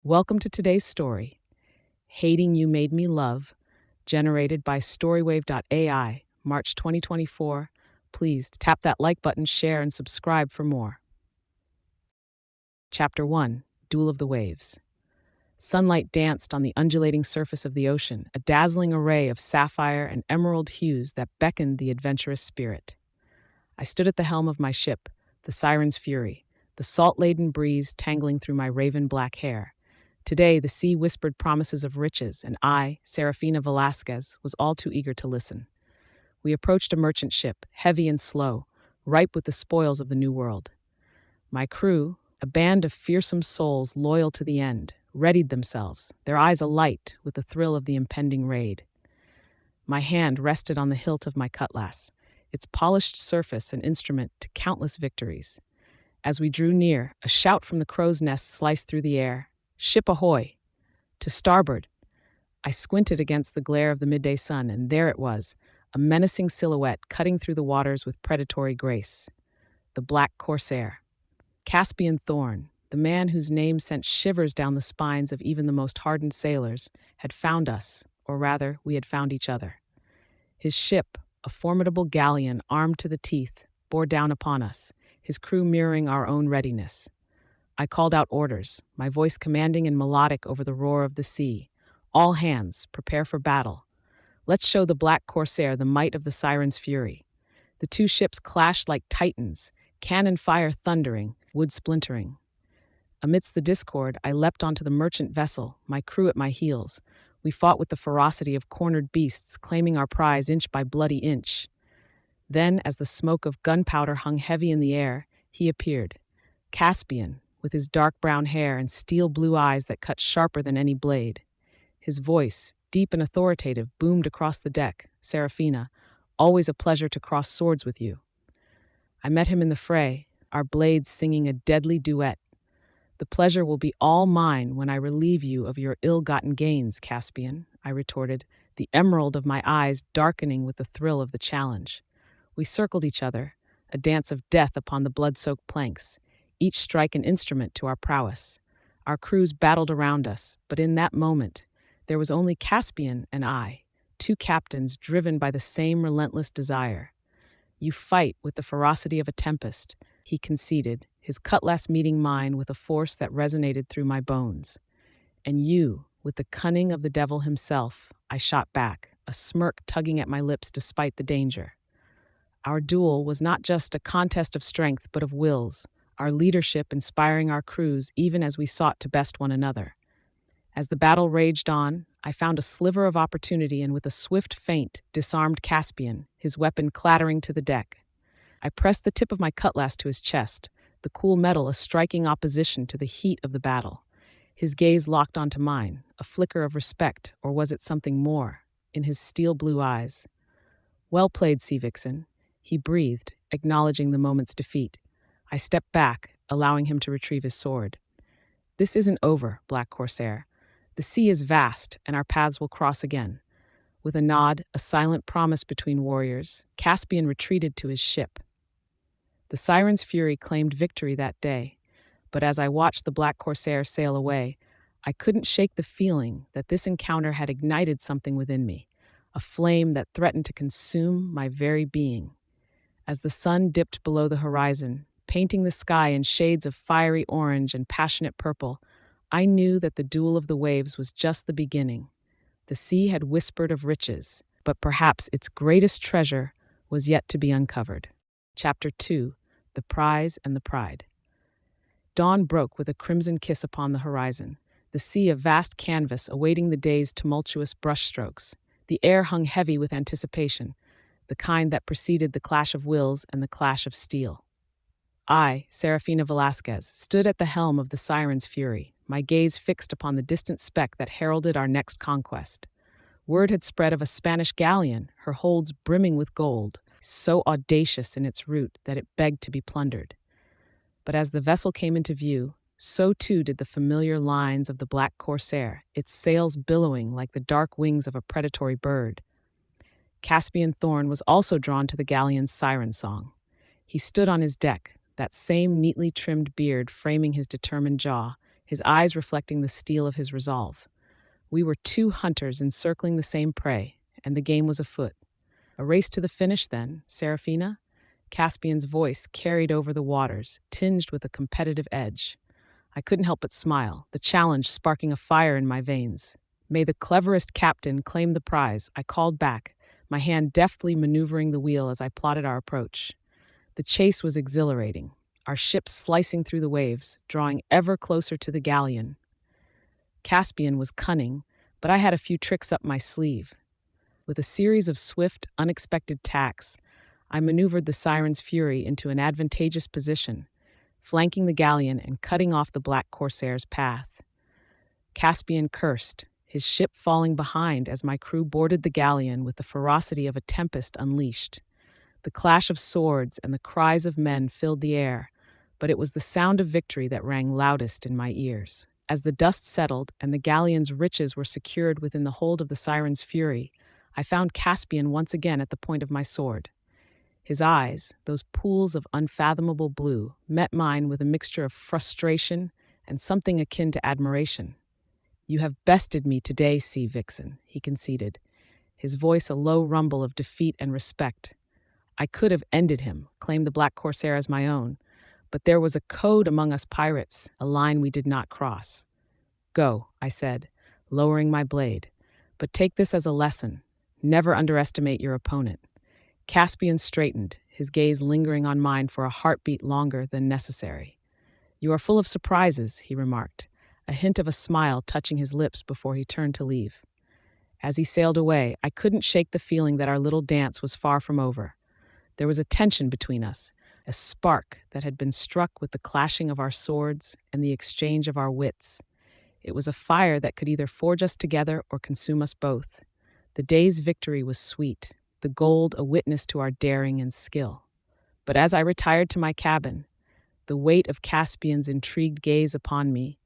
Welcome to today's story, Hating You Made Me Love, generated by Storywave.ai, March 2024. Please tap that like button, share, and subscribe for more. Chapter 1, Duel of the Waves. Sunlight danced on the undulating surface of the ocean, a dazzling array of sapphire and emerald hues that beckoned the adventurous spirit. I stood at the helm of my ship, the Siren's Fury, the salt-laden breeze tangling through my raven-black hair. Today, the sea whispered promises of riches, and I, Serafina Velasquez, was all too eager to listen. We approached a merchant ship, heavy and slow, ripe with the spoils of the New World. My crew, a band of fearsome souls loyal to the end, readied themselves, their eyes alight with the thrill of the impending raid. My hand rested on the hilt of my cutlass, its polished surface an instrument to countless victories. As we drew near, a shout from the crow's nest sliced through the air. "Ship ahoy!" To starboard. I squinted against the glare of the midday sun, and there it was, a menacing silhouette cutting through the waters with predatory grace. The Black Corsair. Caspian Thorn, the man whose name sent shivers down the spines of even the most hardened sailors, had found us, or rather, we had found each other. His ship, a formidable galleon armed to the teeth, bore down upon us, his crew mirroring our own readiness. I called out orders, my voice commanding and melodic over the roar of the sea. "All hands, prepare for battle. Let's show the Black Corsair the might of the Siren's Fury." The two ships clashed like titans, cannon fire thundering, wood splintering. Amidst the discord, I leapt onto the merchant vessel, my crew at my heels. We fought with the ferocity of cornered beasts, claiming our prize inch by bloody inch. Then, as the smoke of gunpowder hung heavy in the air, he appeared. Caspian, with his dark brown hair and steel blue eyes that cut sharper than any blade. His voice, deep and authoritative, boomed across the deck. "Serafina, always a pleasure to cross swords with you." I met him in the fray, our blades singing a deadly duet. "The pleasure will be all mine when I relieve you of your ill-gotten gains, Caspian," I retorted, the emerald of my eyes darkening with the thrill of the challenge. We circled each other, a dance of death upon the blood-soaked planks, each strike an instrument to our prowess. Our crews battled around us, but in that moment, there was only Caspian and I, two captains driven by the same relentless desire. "You fight with the ferocity of a tempest," he conceded, his cutlass meeting mine with a force that resonated through my bones. "And you, with the cunning of the devil himself," I shot back, a smirk tugging at my lips despite the danger. Our duel was not just a contest of strength, but of wills, our leadership inspiring our crews even as we sought to best one another. As the battle raged on, I found a sliver of opportunity and with a swift feint disarmed Caspian, his weapon clattering to the deck. I pressed the tip of my cutlass to his chest, the cool metal a striking opposition to the heat of the battle. His gaze locked onto mine, a flicker of respect, or was it something more, in his steel blue eyes. "Well played, Sea Vixen," he breathed, acknowledging the moment's defeat. I stepped back, allowing him to retrieve his sword. "This isn't over, Black Corsair. The sea is vast, and our paths will cross again." With a nod, a silent promise between warriors, Caspian retreated to his ship. The Siren's Fury claimed victory that day, but as I watched the Black Corsair sail away, I couldn't shake the feeling that this encounter had ignited something within me, a flame that threatened to consume my very being. As the sun dipped below the horizon, painting the sky in shades of fiery orange and passionate purple, I knew that the duel of the waves was just the beginning. The sea had whispered of riches, but perhaps its greatest treasure was yet to be uncovered. Chapter 2, The Prize and the Pride. Dawn broke with a crimson kiss upon the horizon, the sea a vast canvas awaiting the day's tumultuous brushstrokes. The air hung heavy with anticipation, the kind that preceded the clash of wills and the clash of steel. I, Serafina Velasquez, stood at the helm of the Siren's Fury, my gaze fixed upon the distant speck that heralded our next conquest. Word had spread of a Spanish galleon, her holds brimming with gold, so audacious in its route that it begged to be plundered. But as the vessel came into view, so too did the familiar lines of the Black Corsair, its sails billowing like the dark wings of a predatory bird. Caspian Thorn was also drawn to the galleon's siren song. He stood on his deck, that same neatly trimmed beard framing his determined jaw, his eyes reflecting the steel of his resolve. We were two hunters encircling the same prey, and the game was afoot. A race to the finish, then, Serafina? Caspian's voice carried over the waters, tinged with a competitive edge. I couldn't help but smile, the challenge sparking a fire in my veins. May the cleverest captain claim the prize, I called back, my hand deftly maneuvering the wheel as I plotted our approach. The chase was exhilarating, our ship slicing through the waves, drawing ever closer to the galleon. Caspian was cunning, but I had a few tricks up my sleeve. With a series of swift, unexpected tacks, I maneuvered the Siren's Fury into an advantageous position, flanking the galleon and cutting off the black corsair's path. Caspian cursed, his ship falling behind as my crew boarded the galleon with the ferocity of a tempest unleashed. The clash of swords and the cries of men filled the air, but it was the sound of victory that rang loudest in my ears. As the dust settled and the galleon's riches were secured within the hold of the Siren's Fury, I found Caspian once again at the point of my sword. His eyes, those pools of unfathomable blue, met mine with a mixture of frustration and something akin to admiration. "You have bested me today, Sea Vixen," he conceded, his voice a low rumble of defeat and respect. I could have ended him, claimed the Black Corsair as my own, but there was a code among us pirates, a line we did not cross. "Go," I said, lowering my blade, "but take this as a lesson. Never underestimate your opponent." Caspian straightened, his gaze lingering on mine for a heartbeat longer than necessary. "You are full of surprises," he remarked, a hint of a smile touching his lips before he turned to leave. As he sailed away, I couldn't shake the feeling that our little dance was far from over. There was a tension between us, a spark that had been struck with the clashing of our swords and the exchange of our wits. It was a fire that could either forge us together or consume us both. The day's victory was sweet, the gold a witness to our daring and skill. But as I retired to my cabin, the weight of Caspian's intrigued gaze upon me,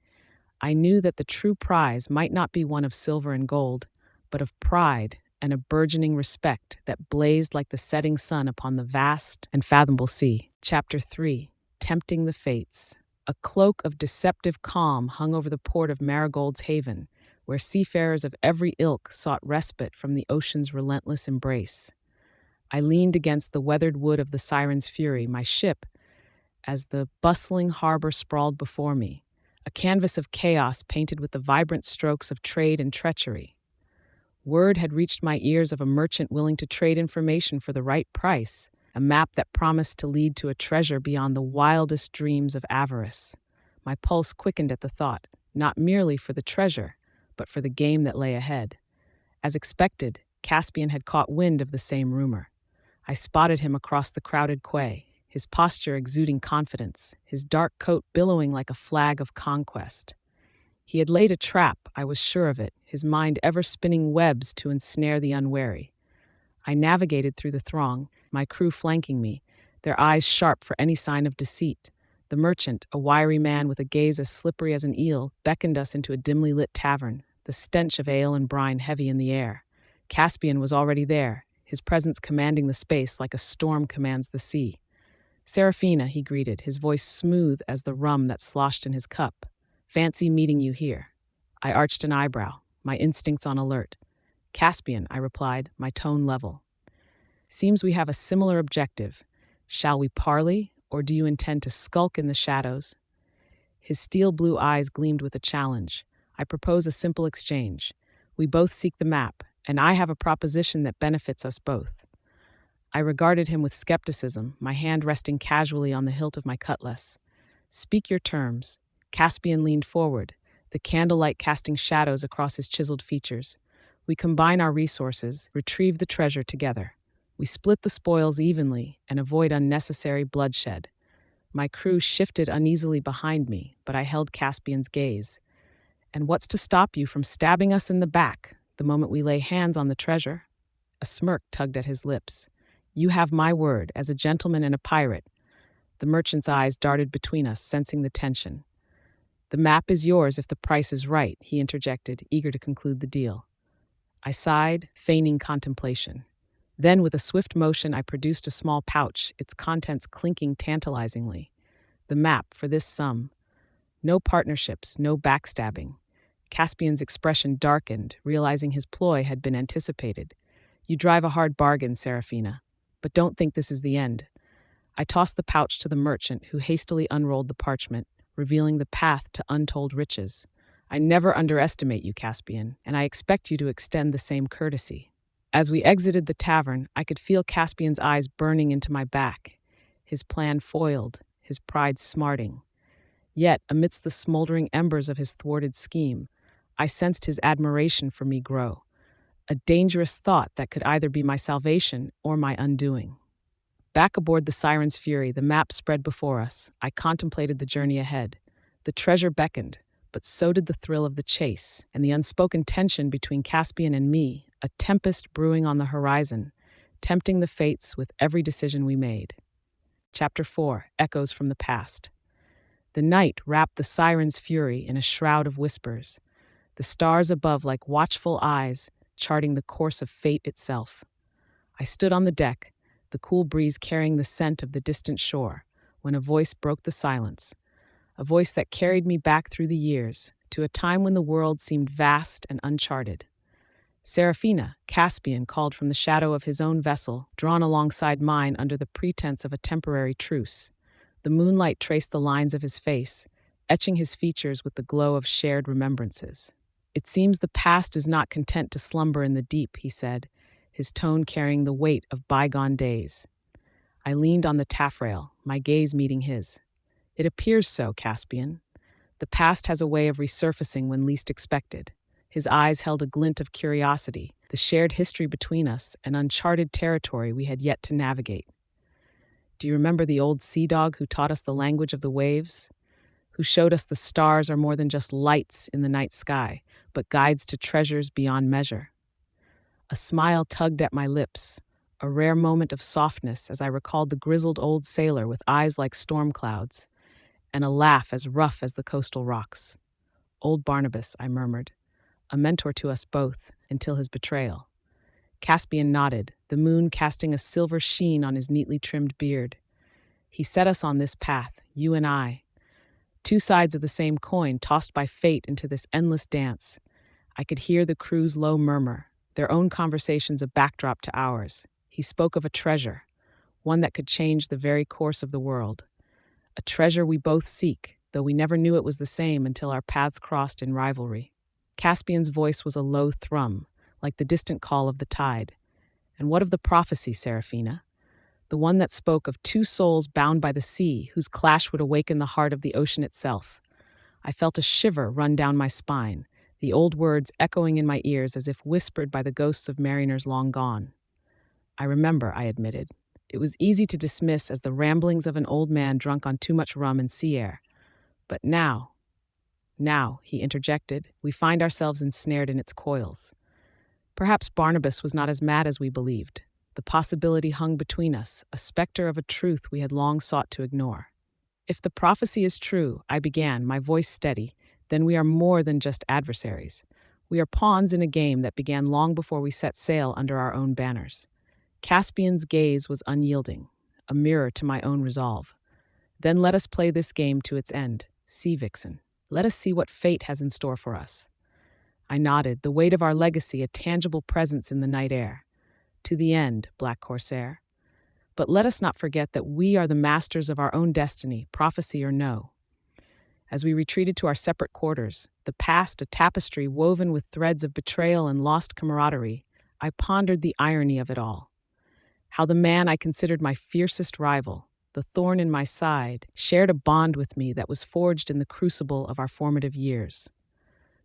I knew that the true prize might not be one of silver and gold, but of pride and a burgeoning respect that blazed like the setting sun upon the vast and fathomable sea. Chapter 3. Tempting the Fates. A cloak of deceptive calm hung over the port of Marigold's Haven, where seafarers of every ilk sought respite from the ocean's relentless embrace. I leaned against the weathered wood of the Siren's Fury, my ship, as the bustling harbor sprawled before me, a canvas of chaos painted with the vibrant strokes of trade and treachery. Word had reached my ears of a merchant willing to trade information for the right price, a map that promised to lead to a treasure beyond the wildest dreams of avarice. My pulse quickened at the thought, not merely for the treasure, but for the game that lay ahead. As expected, Caspian had caught wind of the same rumor. I spotted him across the crowded quay, his posture exuding confidence, his dark coat billowing like a flag of conquest. He had laid a trap, I was sure of it, his mind ever spinning webs to ensnare the unwary. I navigated through the throng, my crew flanking me, their eyes sharp for any sign of deceit. The merchant, a wiry man with a gaze as slippery as an eel, beckoned us into a dimly lit tavern, the stench of ale and brine heavy in the air. Caspian was already there, his presence commanding the space like a storm commands the sea. "Serafina," he greeted, his voice smooth as the rum that sloshed in his cup. "Fancy meeting you here." I arched an eyebrow, my instincts on alert. "Caspian," I replied, my tone level. "Seems we have a similar objective. Shall we parley, or do you intend to skulk in the shadows?" His steel blue eyes gleamed with a challenge. "I propose a simple exchange. We both seek the map, and I have a proposition that benefits us both." I regarded him with skepticism, my hand resting casually on the hilt of my cutlass. "Speak your terms." Caspian leaned forward, the candlelight casting shadows across his chiseled features. "We combine our resources, retrieve the treasure together. We split the spoils evenly and avoid unnecessary bloodshed." My crew shifted uneasily behind me, but I held Caspian's gaze. "And what's to stop you from stabbing us in the back the moment we lay hands on the treasure?" A smirk tugged at his lips. "You have my word, as a gentleman and a pirate." The merchant's eyes darted between us, sensing the tension. "The map is yours if the price is right," he interjected, eager to conclude the deal. I sighed, feigning contemplation. Then, with a swift motion, I produced a small pouch, its contents clinking tantalizingly. "The map for this sum." No partnerships, no backstabbing. Caspian's expression darkened, realizing his ploy had been anticipated. You drive a hard bargain, Serafina, but don't think this is the end. I tossed the pouch to the merchant, who hastily unrolled the parchment, revealing the path to untold riches. I never underestimate you, Caspian, and I expect you to extend the same courtesy. As we exited the tavern, I could feel Caspian's eyes burning into my back, his plan foiled, his pride smarting. Yet, amidst the smoldering embers of his thwarted scheme, I sensed his admiration for me grow, a dangerous thought that could either be my salvation or my undoing. Back aboard the Siren's Fury, the map spread before us. I contemplated the journey ahead. The treasure beckoned, but so did the thrill of the chase, and the unspoken tension between Caspian and me, a tempest brewing on the horizon, tempting the fates with every decision we made. Chapter 4: Echoes from the Past. The night wrapped the Siren's Fury in a shroud of whispers, the stars above like watchful eyes, charting the course of fate itself. I stood on the deck, the cool breeze carrying the scent of the distant shore, when a voice broke the silence, a voice that carried me back through the years, to a time when the world seemed vast and uncharted. Serafina, Caspian called from the shadow of his own vessel, drawn alongside mine under the pretense of a temporary truce. The moonlight traced the lines of his face, etching his features with the glow of shared remembrances. It seems the past is not content to slumber in the deep, he said, his tone carrying the weight of bygone days. I leaned on the taffrail, my gaze meeting his. It appears so, Caspian. The past has a way of resurfacing when least expected. His eyes held a glint of curiosity, the shared history between us, an uncharted territory we had yet to navigate. Do you remember the old sea dog who taught us the language of the waves? Who showed us the stars are more than just lights in the night sky, but guides to treasures beyond measure? A smile tugged at my lips, a rare moment of softness as I recalled the grizzled old sailor with eyes like storm clouds, and a laugh as rough as the coastal rocks. Old Barnabas, I murmured, a mentor to us both until his betrayal. Caspian nodded, the moon casting a silver sheen on his neatly trimmed beard. He set us on this path, you and I, two sides of the same coin tossed by fate into this endless dance. I could hear the crew's low murmur, their own conversations a backdrop to ours. He spoke of a treasure, one that could change the very course of the world. A treasure we both seek, though we never knew it was the same until our paths crossed in rivalry. Caspian's voice was a low thrum, like the distant call of the tide. And what of the prophecy, Serafina? The one that spoke of two souls bound by the sea, whose clash would awaken the heart of the ocean itself. I felt a shiver run down my spine, the old words echoing in my ears as if whispered by the ghosts of mariners long gone. I remember, I admitted. It was easy to dismiss as the ramblings of an old man drunk on too much rum and sea air. But now, he interjected, we find ourselves ensnared in its coils. Perhaps Barnabas was not as mad as we believed. The possibility hung between us, a specter of a truth we had long sought to ignore. If the prophecy is true, I began, my voice steady, then we are more than just adversaries. We are pawns in a game that began long before we set sail under our own banners. Caspian's gaze was unyielding, a mirror to my own resolve. Then let us play this game to its end. See, Vixen. Let us see what fate has in store for us. I nodded, the weight of our legacy a tangible presence in the night air. To the end, Black Corsair. But let us not forget that we are the masters of our own destiny, prophecy or no. As we retreated to our separate quarters, the past a tapestry woven with threads of betrayal and lost camaraderie, I pondered the irony of it all. How the man I considered my fiercest rival, the thorn in my side, shared a bond with me that was forged in the crucible of our formative years.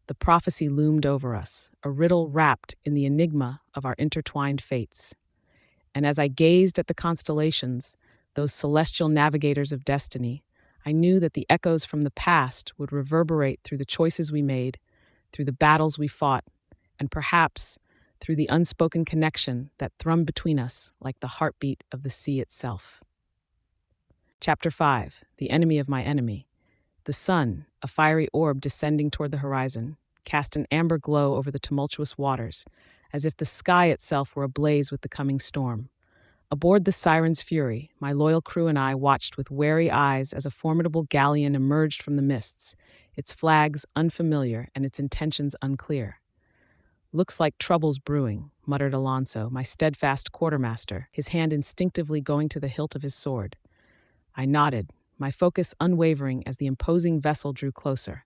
The prophecy loomed over us, a riddle wrapped in the enigma of our intertwined fates. And as I gazed at the constellations, those celestial navigators of destiny, I knew that the echoes from the past would reverberate through the choices we made, through the battles we fought, and perhaps through the unspoken connection that thrummed between us like the heartbeat of the sea itself. Chapter 5: The Enemy of My Enemy. The sun, a fiery orb descending toward the horizon, cast an amber glow over the tumultuous waters, as if the sky itself were ablaze with the coming storm. Aboard the Siren's Fury, my loyal crew and I watched with wary eyes as a formidable galleon emerged from the mists, its flags unfamiliar and its intentions unclear. "Looks like trouble's brewing," muttered Alonso, my steadfast quartermaster, his hand instinctively going to the hilt of his sword. I nodded, my focus unwavering as the imposing vessel drew closer.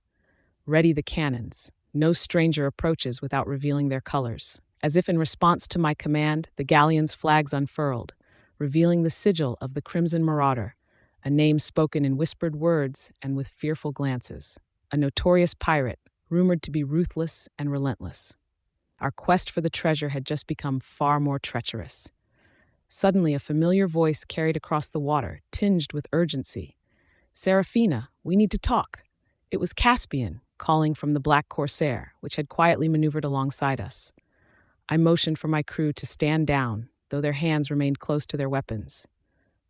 Ready the cannons. No stranger approaches without revealing their colors. As if in response to my command, the galleon's flags unfurled, revealing the sigil of the Crimson Marauder, a name spoken in whispered words and with fearful glances. A notorious pirate, rumored to be ruthless and relentless. Our quest for the treasure had just become far more treacherous. Suddenly, a familiar voice carried across the water, tinged with urgency. "Serafina, we need to talk." It was Caspian, calling from the Black Corsair, which had quietly maneuvered alongside us. I motioned for my crew to stand down, though their hands remained close to their weapons.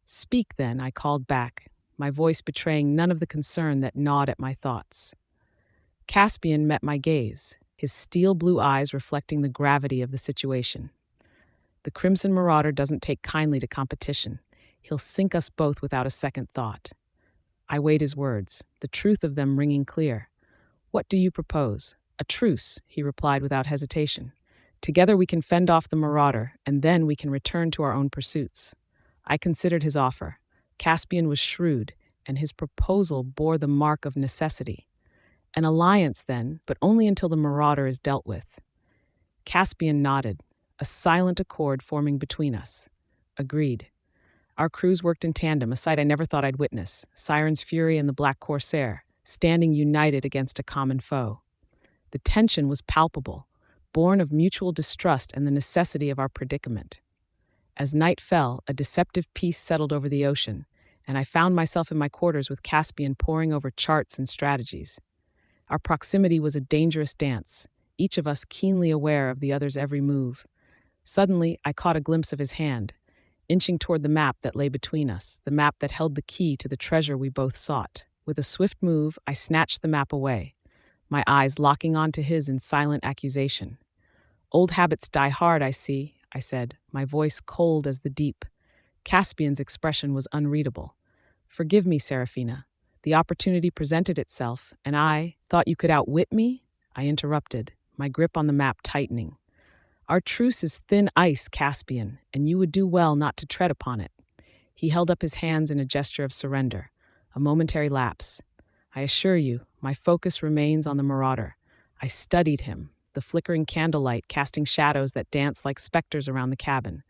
"Speak, then," I called back, my voice betraying none of the concern that gnawed at my thoughts. Caspian met my gaze, his steel-blue eyes reflecting the gravity of the situation. "The Crimson Marauder doesn't take kindly to competition. He'll sink us both without a second thought." I weighed his words, the truth of them ringing clear. "What do you propose?" "A truce," he replied without hesitation. "Together we can fend off the Marauder, and then we can return to our own pursuits." I considered his offer. Caspian was shrewd, and his proposal bore the mark of necessity. An alliance, then, but only until the Marauder is dealt with. Caspian nodded, a silent accord forming between us. Agreed. Our crews worked in tandem, a sight I never thought I'd witness, Siren's Fury and the Black Corsair, standing united against a common foe. The tension was palpable, born of mutual distrust and the necessity of our predicament. As night fell, a deceptive peace settled over the ocean, and I found myself in my quarters with Caspian poring over charts and strategies. Our proximity was a dangerous dance, each of us keenly aware of the other's every move. Suddenly, I caught a glimpse of his hand, inching toward the map that lay between us, the map that held the key to the treasure we both sought. With a swift move, I snatched the map away, my eyes locking onto his in silent accusation. "Old habits die hard, I see," I said, my voice cold as the deep. Caspian's expression was unreadable. "Forgive me, Serafina. The opportunity presented itself, and I thought you could outwit me?" I interrupted, my grip on the map tightening. "Our truce is thin ice, Caspian, and you would do well not to tread upon it." He held up his hands in a gesture of surrender, a momentary lapse. "I assure you, my focus remains on the Marauder." I studied him, the flickering candlelight casting shadows that danced like specters around the cabin.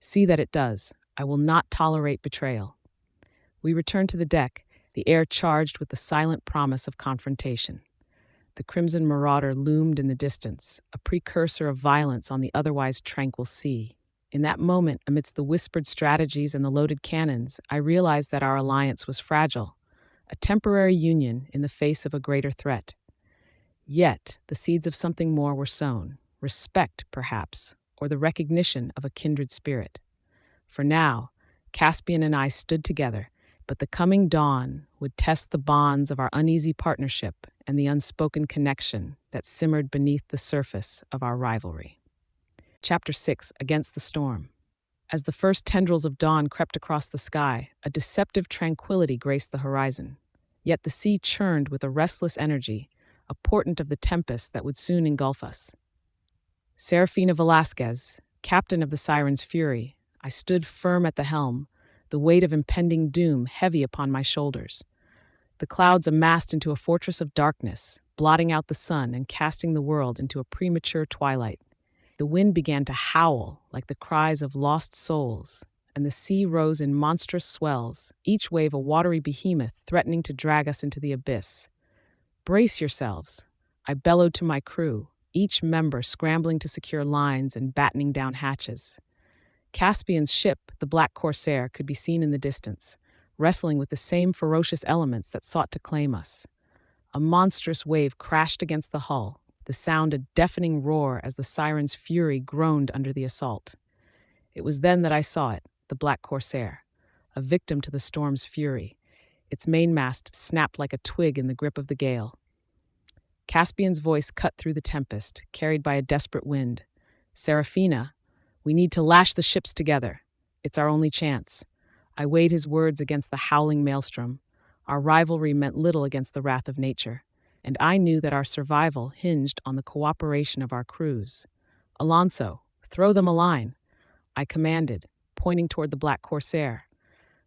"See that it does. I will not tolerate betrayal." We returned to the deck, the air charged with the silent promise of confrontation. The Crimson Marauder loomed in the distance, a precursor of violence on the otherwise tranquil sea. In that moment, amidst the whispered strategies and the loaded cannons, I realized that our alliance was fragile, a temporary union in the face of a greater threat. Yet, the seeds of something more were sown, respect, perhaps, or the recognition of a kindred spirit. For now, Caspian and I stood together, but the coming dawn would test the bonds of our uneasy partnership and the unspoken connection that simmered beneath the surface of our rivalry. Chapter 6: Against the Storm. As the first tendrils of dawn crept across the sky, a deceptive tranquility graced the horizon. Yet the sea churned with a restless energy, a portent of the tempest that would soon engulf us. Serafina Velasquez, captain of the Siren's Fury, I stood firm at the helm, the weight of impending doom heavy upon my shoulders. The clouds amassed into a fortress of darkness, blotting out the sun and casting the world into a premature twilight. The wind began to howl like the cries of lost souls, and the sea rose in monstrous swells, each wave a watery behemoth threatening to drag us into the abyss. "Brace yourselves," I bellowed to my crew, each member scrambling to secure lines and battening down hatches. Caspian's ship, the Black Corsair, could be seen in the distance, wrestling with the same ferocious elements that sought to claim us. A monstrous wave crashed against the hull, the sound a deafening roar as the Siren's Fury groaned under the assault. It was then that I saw it, the Black Corsair, a victim to the storm's fury. Its mainmast snapped like a twig in the grip of the gale. Caspian's voice cut through the tempest, carried by a desperate wind. "Serafina, we need to lash the ships together. It's our only chance. I weighed his words against the howling maelstrom. Our rivalry meant little against the wrath of nature, and I knew that our survival hinged on the cooperation of our crews. Alonso, throw them a line, I commanded, pointing toward the Black Corsair.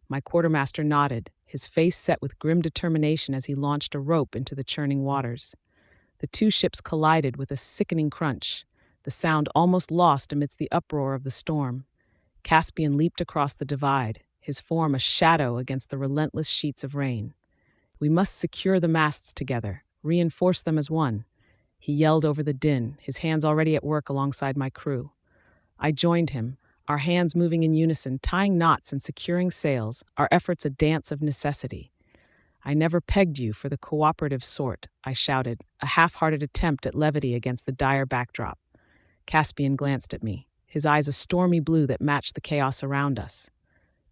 My quartermaster nodded, his face set with grim determination as he launched a rope into the churning waters. The two ships collided with a sickening crunch, the sound almost lost amidst the uproar of the storm. Caspian leaped across the divide, his form a shadow against the relentless sheets of rain. We must secure the masts together, reinforce them as one. He yelled over the din, his hands already at work alongside my crew. I joined him, our hands moving in unison, tying knots and securing sails, our efforts a dance of necessity. I never pegged you for the cooperative sort, I shouted, a half-hearted attempt at levity against the dire backdrop. Caspian glanced at me, his eyes a stormy blue that matched the chaos around us.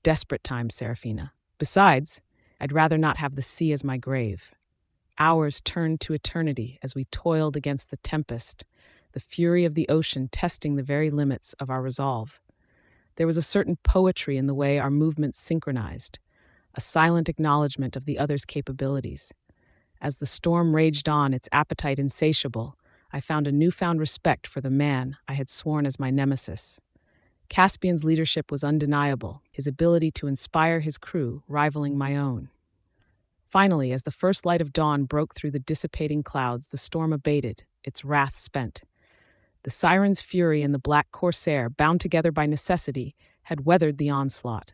Desperate times, Serafina. Besides, I'd rather not have the sea as my grave. Hours turned to eternity as we toiled against the tempest, the fury of the ocean testing the very limits of our resolve. There was a certain poetry in the way our movements synchronized, a silent acknowledgement of the other's capabilities. As the storm raged on, its appetite insatiable, I found a newfound respect for the man I had sworn as my nemesis. Caspian's leadership was undeniable, his ability to inspire his crew rivaling my own. Finally, as the first light of dawn broke through the dissipating clouds, the storm abated, its wrath spent. The Siren's fury and the Black Corsair, bound together by necessity, had weathered the onslaught.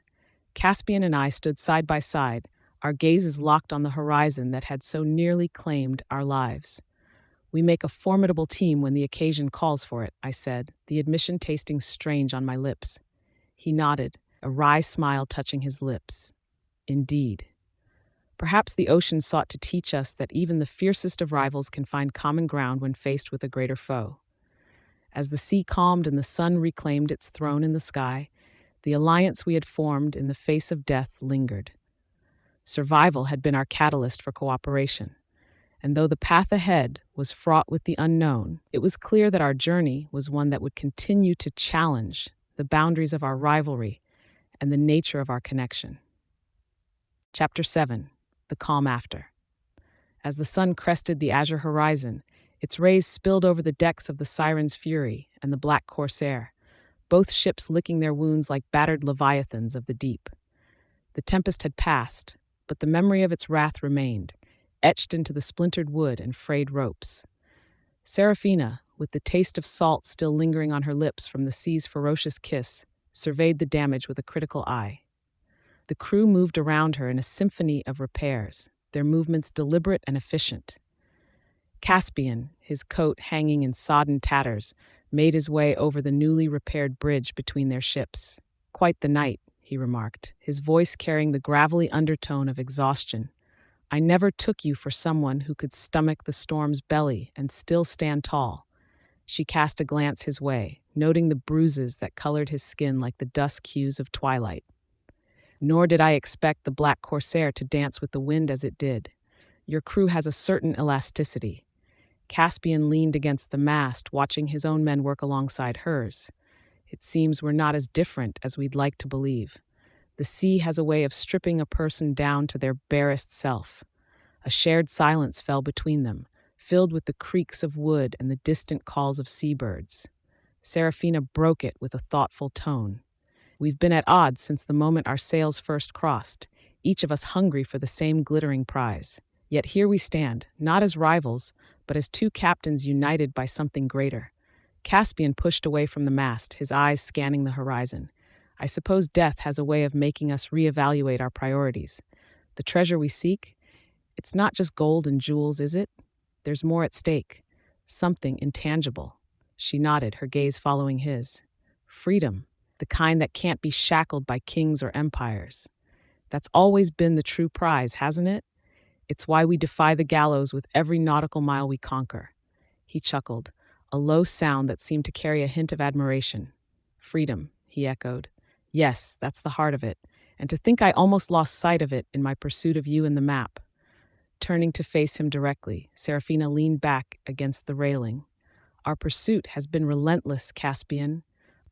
Caspian and I stood side by side, our gazes locked on the horizon that had so nearly claimed our lives. We make a formidable team when the occasion calls for it, I said, the admission tasting strange on my lips. He nodded, a wry smile touching his lips. Indeed. Perhaps the ocean sought to teach us that even the fiercest of rivals can find common ground when faced with a greater foe. As the sea calmed and the sun reclaimed its throne in the sky, the alliance we had formed in the face of death lingered. Survival had been our catalyst for cooperation, and though the path ahead was fraught with the unknown, it was clear that our journey was one that would continue to challenge the boundaries of our rivalry and the nature of our connection. Chapter 7. The Calm After. As the sun crested the azure horizon, its rays spilled over the decks of the Siren's Fury and the Black Corsair, both ships licking their wounds like battered leviathans of the deep. The tempest had passed, but the memory of its wrath remained, etched into the splintered wood and frayed ropes. Serafina, with the taste of salt still lingering on her lips from the sea's ferocious kiss, surveyed the damage with a critical eye. The crew moved around her in a symphony of repairs, their movements deliberate and efficient. Caspian, his coat hanging in sodden tatters, made his way over the newly repaired bridge between their ships. Quite the night, he remarked, his voice carrying the gravelly undertone of exhaustion. I never took you for someone who could stomach the storm's belly and still stand tall. She cast a glance his way, noting the bruises that colored his skin like the dusk hues of twilight. Nor did I expect the Black Corsair to dance with the wind as it did. Your crew has a certain elasticity. Caspian leaned against the mast, watching his own men work alongside hers. It seems we're not as different as we'd like to believe. The sea has a way of stripping a person down to their barest self. A shared silence fell between them, filled with the creaks of wood and the distant calls of seabirds. Serafina broke it with a thoughtful tone. We've been at odds since the moment our sails first crossed, each of us hungry for the same glittering prize. Yet here we stand, not as rivals, but as two captains united by something greater. Caspian pushed away from the mast, his eyes scanning the horizon. I suppose death has a way of making us reevaluate our priorities. The treasure we seek? It's not just gold and jewels, is it? There's more at stake. Something intangible. She nodded, her gaze following his. Freedom, the kind that can't be shackled by kings or empires. That's always been the true prize, hasn't it? It's why we defy the gallows with every nautical mile we conquer. He chuckled, a low sound that seemed to carry a hint of admiration. Freedom, he echoed. Yes, that's the heart of it. And to think I almost lost sight of it in my pursuit of you and the map. Turning to face him directly, Serafina leaned back against the railing. Our pursuit has been relentless, Caspian.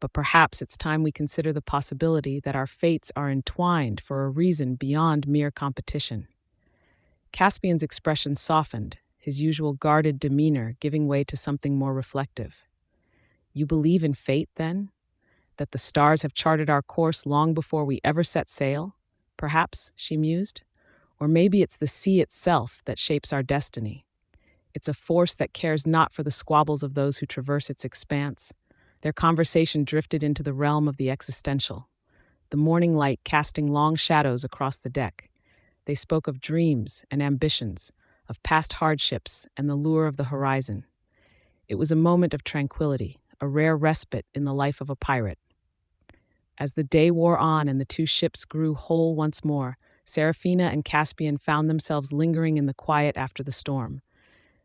but perhaps it's time we consider the possibility that our fates are entwined for a reason beyond mere competition. Caspian's expression softened, his usual guarded demeanor giving way to something more reflective. You believe in fate, then? That the stars have charted our course long before we ever set sail? Perhaps, she mused. Or maybe it's the sea itself that shapes our destiny. It's a force that cares not for the squabbles of those who traverse its expanse. Their conversation drifted into the realm of the existential, the morning light casting long shadows across the deck. They spoke of dreams and ambitions, of past hardships and the lure of the horizon. It was a moment of tranquility, a rare respite in the life of a pirate. As the day wore on and the two ships grew whole once more, Seraphina and Caspian found themselves lingering in the quiet after the storm,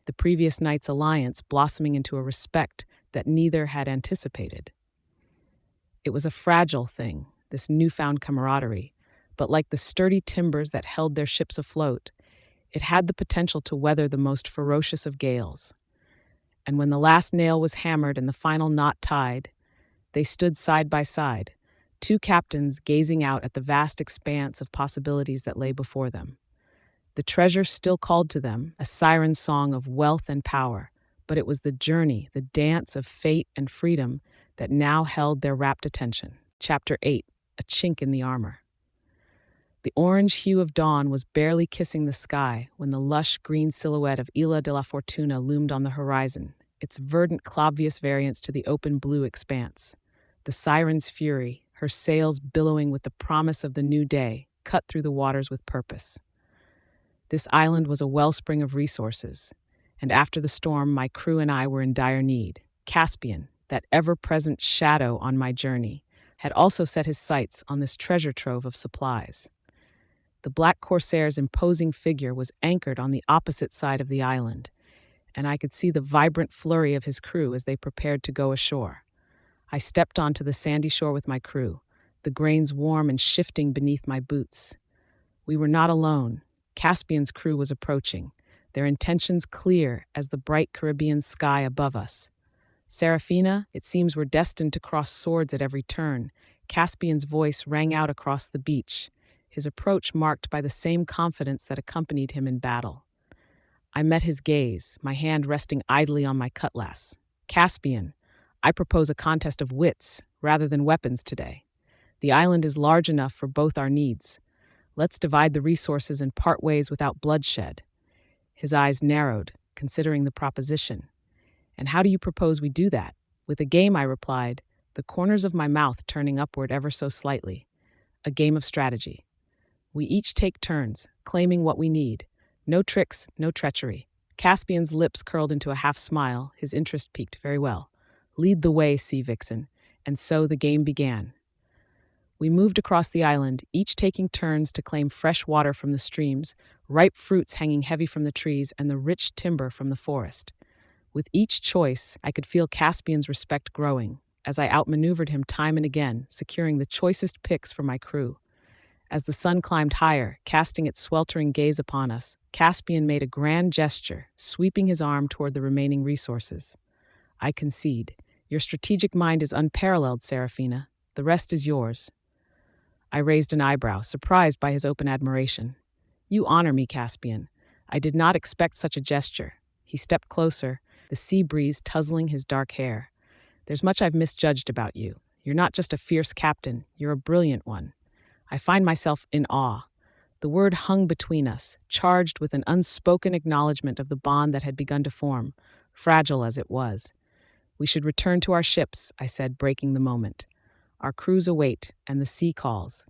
the previous night's alliance blossoming into a respect that neither had anticipated. It was a fragile thing, this newfound camaraderie, but like the sturdy timbers that held their ships afloat, it had the potential to weather the most ferocious of gales. And when the last nail was hammered and the final knot tied, they stood side by side, two captains gazing out at the vast expanse of possibilities that lay before them. The treasure still called to them, a siren song of wealth and power, but it was the journey, the dance of fate and freedom that now held their rapt attention. Chapter 8, A Chink in the Armor. The orange hue of dawn was barely kissing the sky when the lush green silhouette of Isla de la Fortuna loomed on the horizon, its verdant obvious variance to the open blue expanse. The siren's fury, her sails billowing with the promise of the new day, cut through the waters with purpose. This island was a wellspring of resources, and after the storm, my crew and I were in dire need. Caspian, that ever-present shadow on my journey, had also set his sights on this treasure trove of supplies. The black corsair's imposing figure was anchored on the opposite side of the island, and I could see the vibrant flurry of his crew as they prepared to go ashore. I stepped onto the sandy shore with my crew, the grains warm and shifting beneath my boots. We were not alone. Caspian's crew was approaching, their intentions clear as the bright Caribbean sky above us. Seraphina, it seems we're destined to cross swords at every turn. Caspian's voice rang out across the beach, his approach marked by the same confidence that accompanied him in battle. I met his gaze, my hand resting idly on my cutlass. Caspian, I propose a contest of wits rather than weapons today. The island is large enough for both our needs. Let's divide the resources and part ways without bloodshed. His eyes narrowed, considering the proposition. And how do you propose we do that? With a game, I replied, the corners of my mouth turning upward ever so slightly. A game of strategy. We each take turns, claiming what we need. No tricks, no treachery. Caspian's lips curled into a half smile, his interest piqued. Very well. Lead the way, Sea Vixen. And so the game began. We moved across the island, each taking turns to claim fresh water from the streams, ripe fruits hanging heavy from the trees, and the rich timber from the forest. With each choice, I could feel Caspian's respect growing, as I outmaneuvered him time and again, securing the choicest picks for my crew. As the sun climbed higher, casting its sweltering gaze upon us, Caspian made a grand gesture, sweeping his arm toward the remaining resources. I concede. Your strategic mind is unparalleled, Seraphina. The rest is yours. I raised an eyebrow, surprised by his open admiration. You honor me, Caspian. I did not expect such a gesture. He stepped closer, the sea breeze tussling his dark hair. There's much I've misjudged about you. You're not just a fierce captain, you're a brilliant one. I find myself in awe. The word hung between us, charged with an unspoken acknowledgement of the bond that had begun to form, fragile as it was. We should return to our ships, I said, breaking the moment. Our crews await, and the sea calls.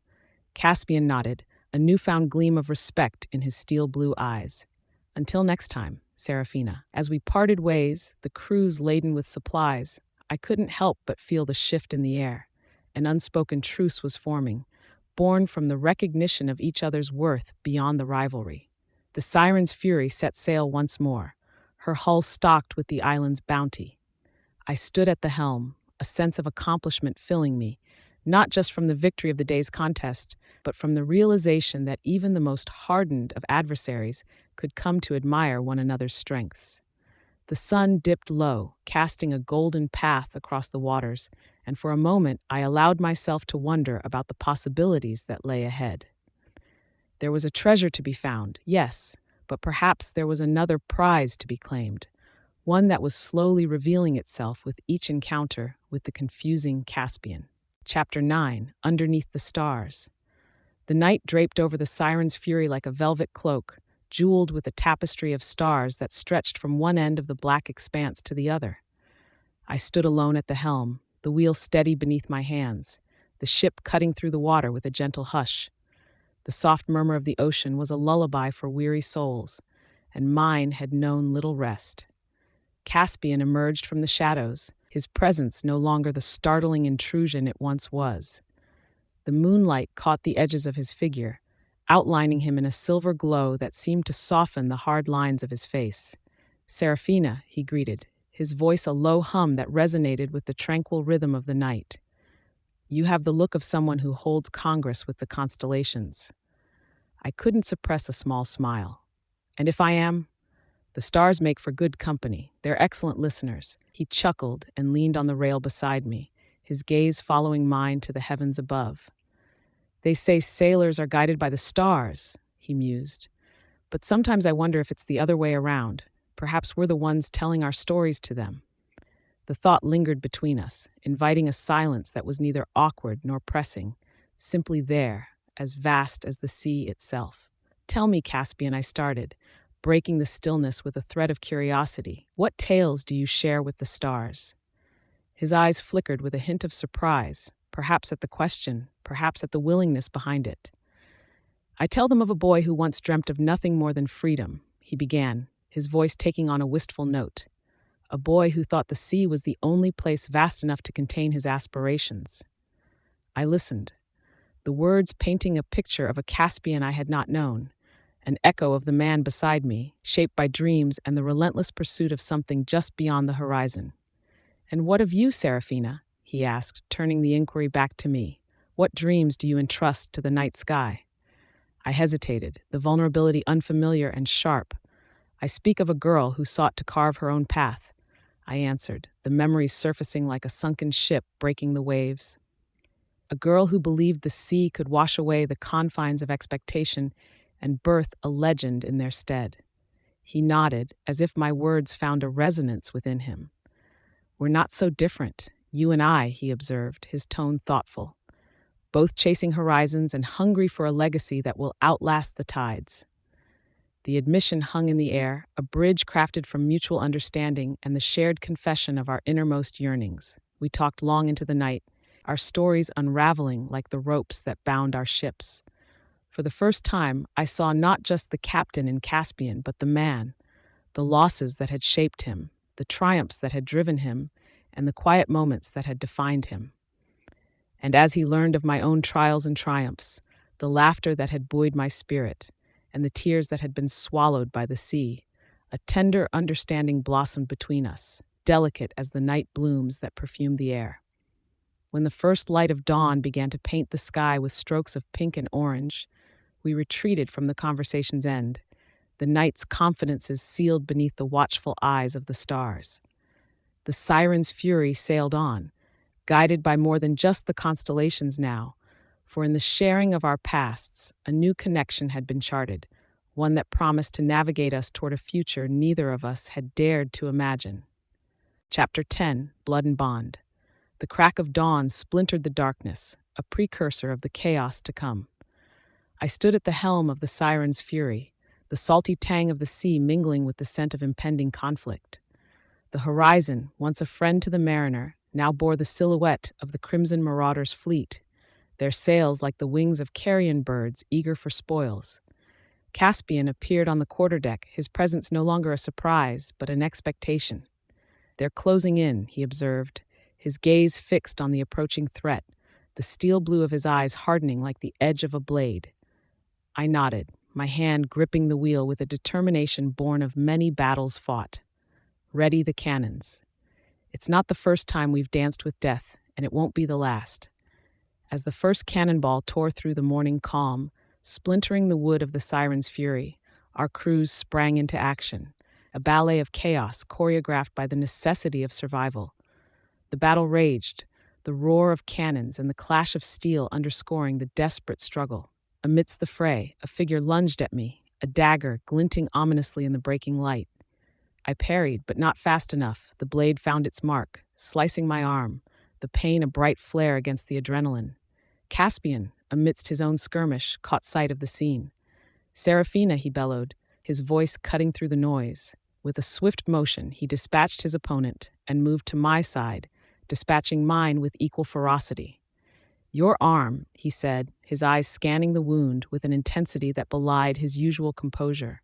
Caspian nodded, a newfound gleam of respect in his steel-blue eyes. Until next time, Seraphina. As we parted ways, the crews laden with supplies, I couldn't help but feel the shift in the air. An unspoken truce was forming, born from the recognition of each other's worth beyond the rivalry. The Siren's fury set sail once more, her hull stocked with the island's bounty. I stood at the helm, a sense of accomplishment filling me, not just from the victory of the day's contest, but from the realization that even the most hardened of adversaries could come to admire one another's strengths. The sun dipped low, casting a golden path across the waters, and for a moment I allowed myself to wonder about the possibilities that lay ahead. There was a treasure to be found, yes, but perhaps there was another prize to be claimed, one that was slowly revealing itself with each encounter with the confusing Caspian. Chapter 9: Underneath the Stars. The night draped over the Siren's Fury like a velvet cloak, jeweled with a tapestry of stars that stretched from one end of the black expanse to the other. I stood alone at the helm, the wheel steady beneath my hands, the ship cutting through the water with a gentle hush. The soft murmur of the ocean was a lullaby for weary souls, and mine had known little rest. Caspian emerged from the shadows, his presence no longer the startling intrusion it once was. The moonlight caught the edges of his figure, outlining him in a silver glow that seemed to soften the hard lines of his face. "Serafina," he greeted, his voice a low hum that resonated with the tranquil rhythm of the night. "You have the look of someone who holds congress with the constellations." I couldn't suppress a small smile. "And if I am? The stars make for good company. They're excellent listeners." He chuckled and leaned on the rail beside me, his gaze following mine to the heavens above. "They say sailors are guided by the stars," he mused. "But sometimes I wonder if it's the other way around. Perhaps we're the ones telling our stories to them." The thought lingered between us, inviting a silence that was neither awkward nor pressing, simply there, as vast as the sea itself. "Tell me, Caspian," I started, breaking the stillness with a thread of curiosity. "What tales do you share with the stars?" His eyes flickered with a hint of surprise, perhaps at the question, perhaps at the willingness behind it. "I tell them of a boy who once dreamt of nothing more than freedom," he began, his voice taking on a wistful note. "A boy who thought the sea was the only place vast enough to contain his aspirations." I listened, the words painting a picture of a Caspian I had not known, an echo of the man beside me, shaped by dreams and the relentless pursuit of something just beyond the horizon. "And what of you, Serafina?" he asked, turning the inquiry back to me. "What dreams do you entrust to the night sky?" I hesitated, the vulnerability unfamiliar and sharp. "I speak of a girl who sought to carve her own path," I answered, the memories surfacing like a sunken ship breaking the waves. "A girl who believed the sea could wash away the confines of expectation and birth a legend in their stead." He nodded, as if my words found a resonance within him. "We're not so different, you and I," he observed, his tone thoughtful. "Both chasing horizons and hungry for a legacy that will outlast the tides." The admission hung in the air, a bridge crafted from mutual understanding and the shared confession of our innermost yearnings. We talked long into the night, our stories unraveling like the ropes that bound our ships. For the first time, I saw not just the captain in Caspian, but the man, the losses that had shaped him, the triumphs that had driven him, and the quiet moments that had defined him. And as he learned of my own trials and triumphs, the laughter that had buoyed my spirit, and the tears that had been swallowed by the sea, a tender understanding blossomed between us, delicate as the night blooms that perfume the air. When the first light of dawn began to paint the sky with strokes of pink and orange, we retreated from the conversation's end, the night's confidences sealed beneath the watchful eyes of the stars. The Siren's Fury sailed on, guided by more than just the constellations now, for in the sharing of our pasts, a new connection had been charted, one that promised to navigate us toward a future neither of us had dared to imagine. Chapter 10: Blood and Bond. The crack of dawn splintered the darkness, a precursor of the chaos to come. I stood at the helm of the Siren's Fury, the salty tang of the sea mingling with the scent of impending conflict. The horizon, once a friend to the mariner, now bore the silhouette of the crimson marauders' fleet, their sails like the wings of carrion birds eager for spoils. Caspian appeared on the quarterdeck, his presence no longer a surprise, but an expectation. "They're closing in," he observed, his gaze fixed on the approaching threat, the steel blue of his eyes hardening like the edge of a blade. I nodded, my hand gripping the wheel with a determination born of many battles fought. "Ready the cannons. It's not the first time we've danced with death, and it won't be the last." As the first cannonball tore through the morning calm, splintering the wood of the Siren's Fury, our crews sprang into action, a ballet of chaos choreographed by the necessity of survival. The battle raged, the roar of cannons and the clash of steel underscoring the desperate struggle. Amidst the fray, a figure lunged at me, a dagger glinting ominously in the breaking light. I parried, but not fast enough. The blade found its mark, slicing my arm, the pain a bright flare against the adrenaline. Caspian, amidst his own skirmish, caught sight of the scene. "Seraphina," he bellowed, his voice cutting through the noise. With a swift motion, he dispatched his opponent and moved to my side, dispatching mine with equal ferocity. "Your arm," he said, his eyes scanning the wound with an intensity that belied his usual composure.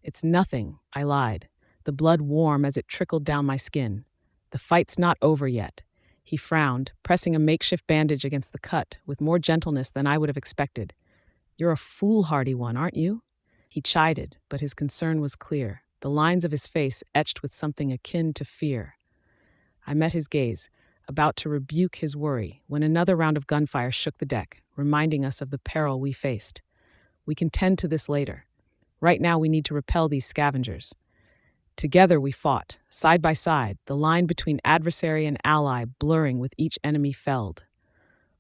"It's nothing," I lied, the blood warm as it trickled down my skin. "The fight's not over yet." He frowned, pressing a makeshift bandage against the cut with more gentleness than I would have expected. "You're a foolhardy one, aren't you?" He chided, but his concern was clear, the lines of his face etched with something akin to fear. I met his gaze, about to rebuke his worry, when another round of gunfire shook the deck, reminding us of the peril we faced. "We can tend to this later. Right now we need to repel these scavengers." Together we fought, side by side, the line between adversary and ally blurring with each enemy felled.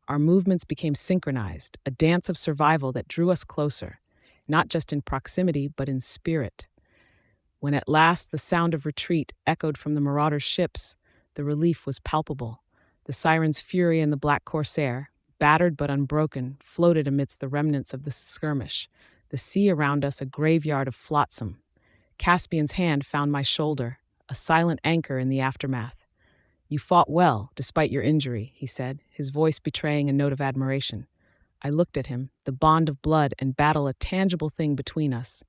Our movements became synchronized, a dance of survival that drew us closer, not just in proximity but in spirit. When at last the sound of retreat echoed from the marauders' ships, the relief was palpable. The Siren's Fury and the Black Corsair, battered but unbroken, floated amidst the remnants of the skirmish, the sea around us a graveyard of flotsam. Caspian's hand found my shoulder, a silent anchor in the aftermath. "You fought well, despite your injury," he said, his voice betraying a note of admiration. I looked at him, the bond of blood and battle a tangible thing between us.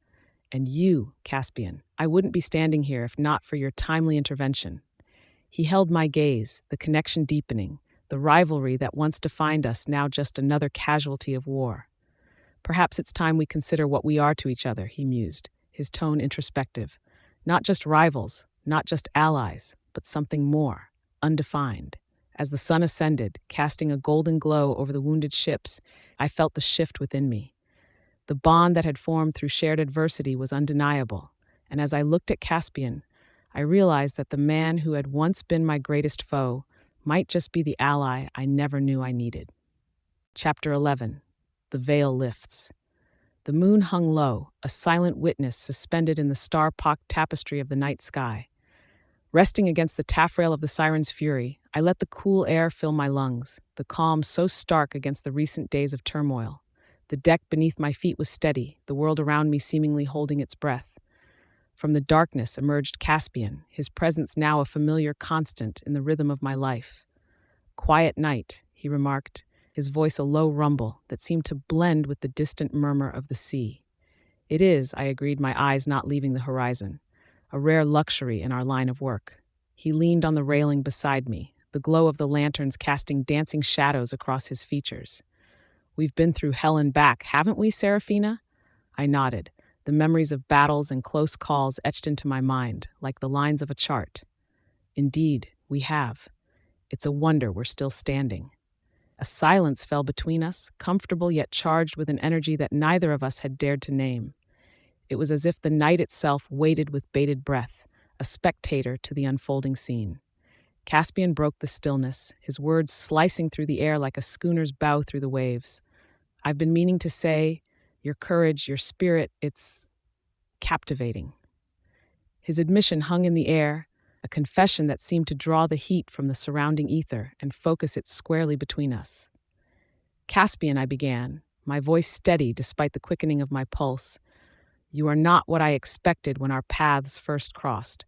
"And you, Caspian, I wouldn't be standing here if not for your timely intervention." He held my gaze, the connection deepening, the rivalry that once defined us now just another casualty of war. "Perhaps it's time we consider what we are to each other," he mused, his tone introspective. "Not just rivals, not just allies, but something more, undefined." As the sun ascended, casting a golden glow over the wounded ships, I felt the shift within me. The bond that had formed through shared adversity was undeniable, and as I looked at Caspian, I realized that the man who had once been my greatest foe might just be the ally I never knew I needed. Chapter 11. The Veil Lifts. The moon hung low, a silent witness suspended in the star-pocked tapestry of the night sky. Resting against the taffrail of the Siren's Fury, I let the cool air fill my lungs, the calm so stark against the recent days of turmoil. The deck beneath my feet was steady, the world around me seemingly holding its breath. From the darkness emerged Caspian, his presence now a familiar constant in the rhythm of my life. "Quiet night," he remarked, his voice a low rumble that seemed to blend with the distant murmur of the sea. "It is," I agreed, my eyes not leaving the horizon, a rare luxury in our line of work. He leaned on the railing beside me, the glow of the lanterns casting dancing shadows across his features. "We've been through hell and back, haven't we, Seraphina?" I nodded, the memories of battles and close calls etched into my mind, like the lines of a chart. "Indeed, we have. It's a wonder we're still standing." A silence fell between us, comfortable yet charged with an energy that neither of us had dared to name. It was as if the night itself waited with bated breath, a spectator to the unfolding scene. Caspian broke the stillness, his words slicing through the air like a schooner's bow through the waves. "I've been meaning to say, your courage, your spirit, it's captivating." His admission hung in the air, a confession that seemed to draw the heat from the surrounding ether and focus it squarely between us. "Caspian," I began, my voice steady despite the quickening of my pulse, "you are not what I expected when our paths first crossed.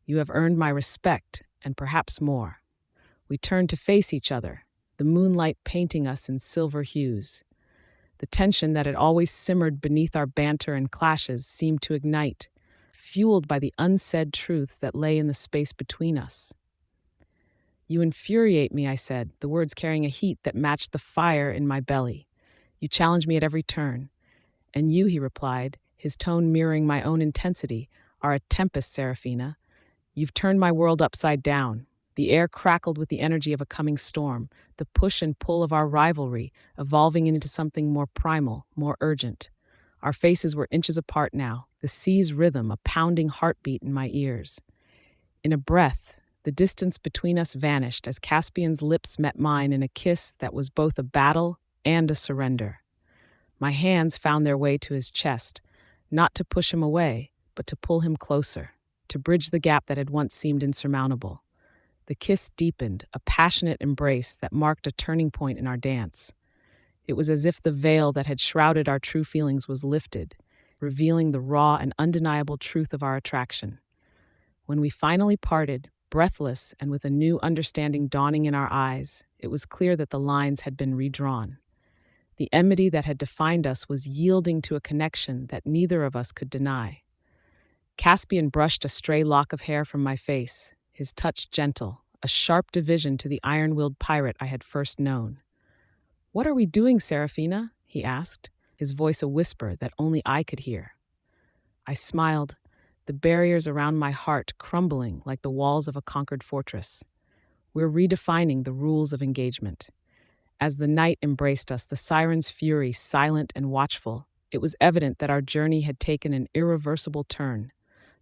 You have earned my respect, and perhaps more." We turned to face each other, the moonlight painting us in silver hues. The tension that had always simmered beneath our banter and clashes seemed to ignite, fueled by the unsaid truths that lay in the space between us. "You infuriate me," I said, the words carrying a heat that matched the fire in my belly. "You challenge me at every turn." "And you," he replied, his tone mirroring my own intensity, "are a tempest, Seraphina. You've turned my world upside down." The air crackled with the energy of a coming storm, the push and pull of our rivalry evolving into something more primal, more urgent. Our faces were inches apart now, the sea's rhythm a pounding heartbeat in my ears. In a breath, The distance between us vanished as Caspian's lips met mine in a kiss that was both a battle and a surrender. My hands found their way to his chest, not to push him away, but to pull him closer, to bridge the gap that had once seemed insurmountable. The kiss deepened, a passionate embrace that marked a turning point in our dance. It was as if the veil that had shrouded our true feelings was lifted, revealing the raw and undeniable truth of our attraction. When we finally parted, breathless and with a new understanding dawning in our eyes, it was clear that the lines had been redrawn. The enmity that had defined us was yielding to a connection that neither of us could deny. Caspian brushed a stray lock of hair from my face, his touch gentle, a sharp division to the iron-willed pirate I had first known. "What are we doing, Serafina?" he asked, his voice a whisper that only I could hear. I smiled, the barriers around my heart crumbling like the walls of a conquered fortress. We're redefining the rules of engagement. As the night embraced us, the siren's fury silent and watchful, it was evident that our journey had taken an irreversible turn.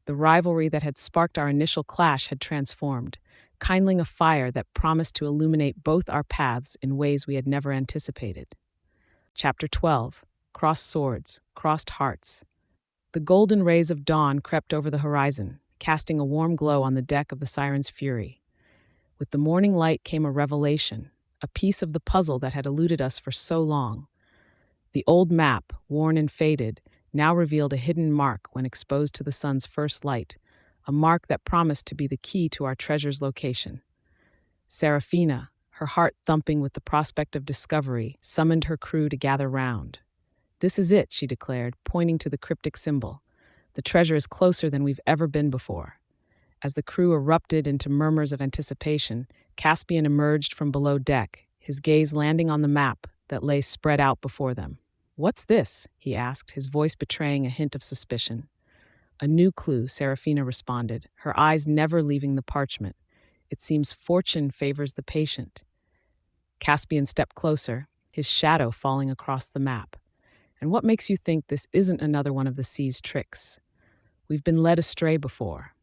The rivalry that had sparked our initial clash had transformed, kindling a fire that promised to illuminate both our paths in ways we had never anticipated. Chapter 12. Crossed Swords, Crossed Hearts. The golden rays of dawn crept over the horizon, casting a warm glow on the deck of the Siren's Fury. With the morning light came a revelation, a piece of the puzzle that had eluded us for so long. The old map, worn and faded, now revealed a hidden mark when exposed to the sun's first light, a mark that promised to be the key to our treasure's location. Serafina, her heart thumping with the prospect of discovery, summoned her crew to gather round. "This is it," she declared, pointing to the cryptic symbol. "The treasure is closer than we've ever been before." As the crew erupted into murmurs of anticipation, Caspian emerged from below deck, his gaze landing on the map that lay spread out before them. "What's this?" he asked, his voice betraying a hint of suspicion. "A new clue," Serafina responded, her eyes never leaving the parchment. "It seems fortune favors the patient." Caspian stepped closer, his shadow falling across the map. "And what makes you think this isn't another one of the sea's tricks? We've been led astray before."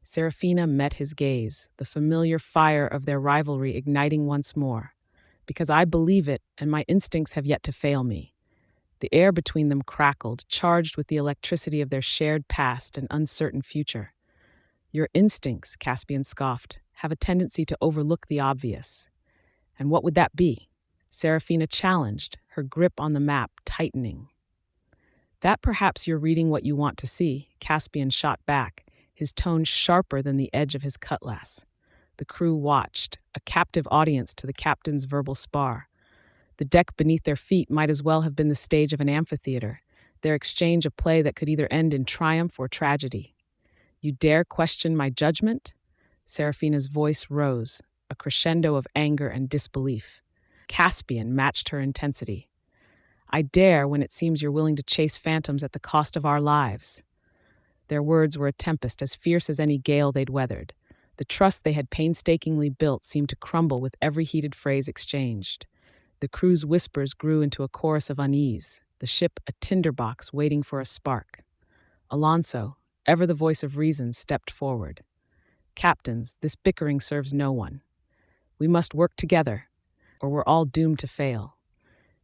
Serafina met his gaze, the familiar fire of their rivalry igniting once more. "Because I believe it, and my instincts have yet to fail me." The air between them crackled, charged with the electricity of their shared past and uncertain future. "Your instincts," Caspian scoffed, "have a tendency to overlook the obvious." "And what would that be?" Serafina challenged, her grip on the map tightening. "That perhaps you're reading what you want to see," Caspian shot back, his tone sharper than the edge of his cutlass. The crew watched, a captive audience to the captain's verbal spar. The deck beneath their feet might as well have been the stage of an amphitheater, their exchange a play that could either end in triumph or tragedy. "You dare question my judgment?" Serafina's voice rose, a crescendo of anger and disbelief. Caspian matched her intensity. "I dare when it seems you're willing to chase phantoms at the cost of our lives." Their words were a tempest as fierce as any gale they'd weathered. The trust they had painstakingly built seemed to crumble with every heated phrase exchanged. The crew's whispers grew into a chorus of unease, the ship a tinderbox waiting for a spark. Alonso, ever the voice of reason, stepped forward. "Captains, this bickering serves no one. We must work together, or we're all doomed to fail."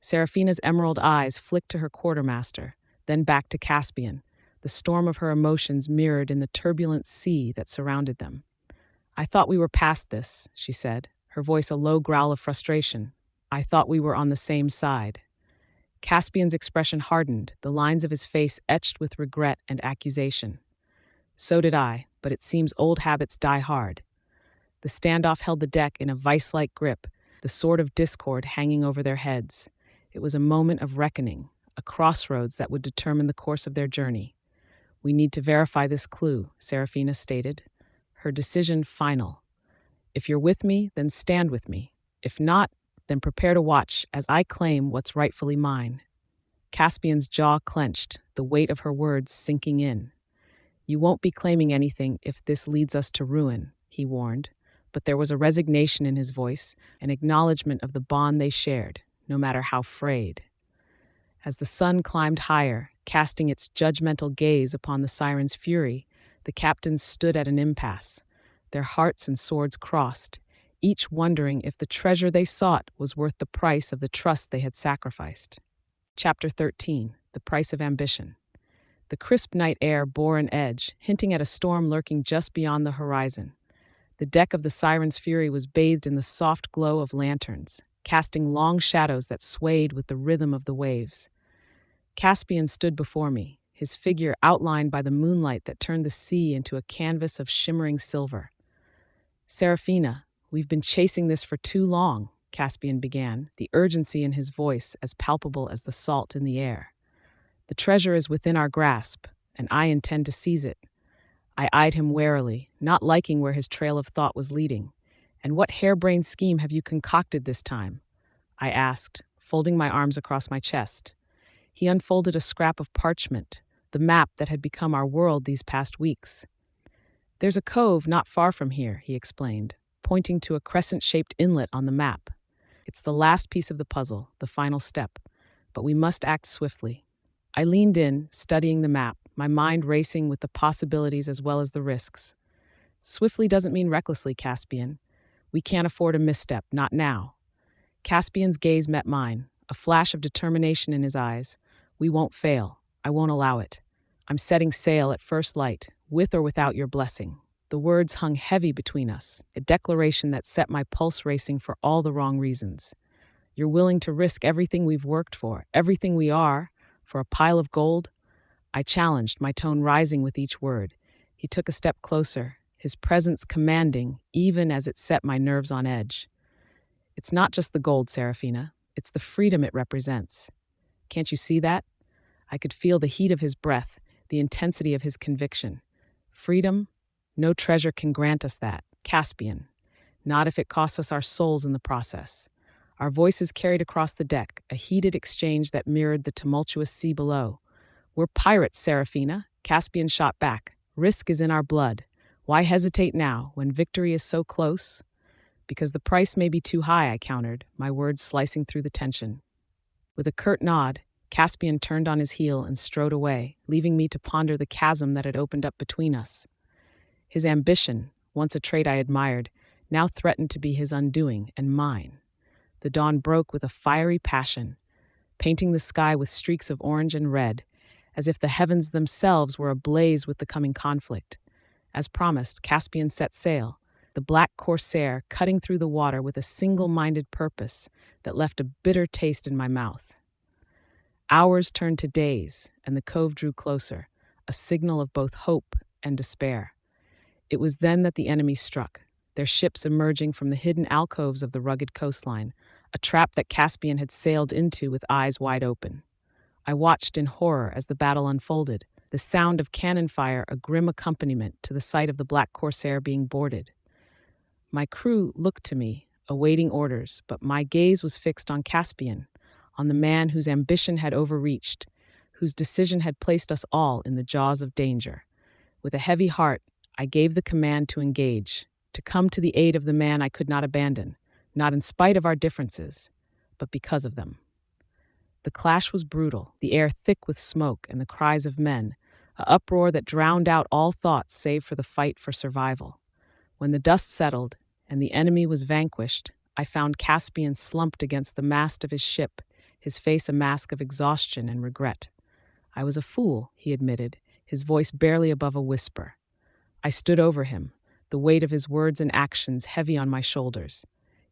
Serafina's emerald eyes flicked to her quartermaster, then back to Caspian, the storm of her emotions mirrored in the turbulent sea that surrounded them. "I thought we were past this," she said, her voice a low growl of frustration. "I thought we were on the same side." Caspian's expression hardened, the lines of his face etched with regret and accusation. "So did I, but it seems old habits die hard." The standoff held the deck in a vice-like grip, the sword of discord hanging over their heads. It was a moment of reckoning, a crossroads that would determine the course of their journey. "We need to verify this clue," Serafina stated, her decision final. "If you're with me, then stand with me. If not, then prepare to watch as I claim what's rightfully mine." Caspian's jaw clenched, the weight of her words sinking in. "You won't be claiming anything if this leads us to ruin," he warned, but there was a resignation in his voice, an acknowledgement of the bond they shared, no matter how frayed. As the sun climbed higher, casting its judgmental gaze upon the Siren's Fury, the captains stood at an impasse. their hearts and swords crossed, each wondering if the treasure they sought was worth the price of the trust they had sacrificed. Chapter 13: The Price of Ambition. The crisp night air bore an edge, hinting at a storm lurking just beyond the horizon. The deck of the Siren's Fury was bathed in the soft glow of lanterns, casting long shadows that swayed with the rhythm of the waves. Caspian stood before me, his figure outlined by the moonlight that turned the sea into a canvas of shimmering silver. "Seraphina, we've been chasing this for too long," Caspian began, the urgency in his voice as palpable as the salt in the air. "The treasure is within our grasp, and I intend to seize it." I eyed him warily, not liking where his trail of thought was leading. "And what harebrained scheme have you concocted this time?" I asked, folding my arms across my chest. He unfolded a scrap of parchment, the map that had become our world these past weeks. "There's a cove not far from here," he explained, pointing to a crescent-shaped inlet on the map. "It's the last piece of the puzzle, the final step, but we must act swiftly." I leaned in, studying the map, my mind racing with the possibilities as well as the risks. "Swiftly doesn't mean recklessly, Caspian. We can't afford a misstep, not now." Caspian's gaze met mine, a flash of determination in his eyes. "We won't fail. I won't allow it. I'm setting sail at first light, with or without your blessing." The words hung heavy between us, a declaration that set my pulse racing for all the wrong reasons. "You're willing to risk everything we've worked for, everything we are, for a pile of gold?" I challenged, my tone rising with each word. He took a step closer, his presence commanding, even as it set my nerves on edge. "It's not just the gold, Seraphina. It's the freedom it represents. Can't you see that?" I could feel the heat of his breath, the intensity of his conviction. "Freedom? No treasure can grant us that, Caspian. Not if it costs us our souls in the process." Our voices carried across the deck, a heated exchange that mirrored the tumultuous sea below. "We're pirates, Seraphina," Caspian shot back. "Risk is in our blood. Why hesitate now, when victory is so close?" "Because the price may be too high," I countered, my words slicing through the tension. With a curt nod, Caspian turned on his heel and strode away, leaving me to ponder the chasm that had opened up between us. His ambition, once a trait I admired, now threatened to be his undoing and mine. The dawn broke with a fiery passion, painting the sky with streaks of orange and red, as if the heavens themselves were ablaze with the coming conflict. As promised, Caspian set sail, the black corsair cutting through the water with a single-minded purpose that left a bitter taste in my mouth. Hours turned to days, and the cove drew closer, a signal of both hope and despair. It was then that the enemy struck, their ships emerging from the hidden alcoves of the rugged coastline, a trap that Caspian had sailed into with eyes wide open. I watched in horror as the battle unfolded, the sound of cannon fire a grim accompaniment to the sight of the black corsair being boarded. My crew looked to me, awaiting orders, but my gaze was fixed on Caspian, on the man whose ambition had overreached, whose decision had placed us all in the jaws of danger. With a heavy heart, I gave the command to engage, to come to the aid of the man I could not abandon, not in spite of our differences, but because of them. The clash was brutal, the air thick with smoke and the cries of men, an uproar that drowned out all thoughts save for the fight for survival. When the dust settled and the enemy was vanquished, I found Caspian slumped against the mast of his ship, his face a mask of exhaustion and regret. "I was a fool," he admitted, his voice barely above a whisper. I stood over him, the weight of his words and actions heavy on my shoulders.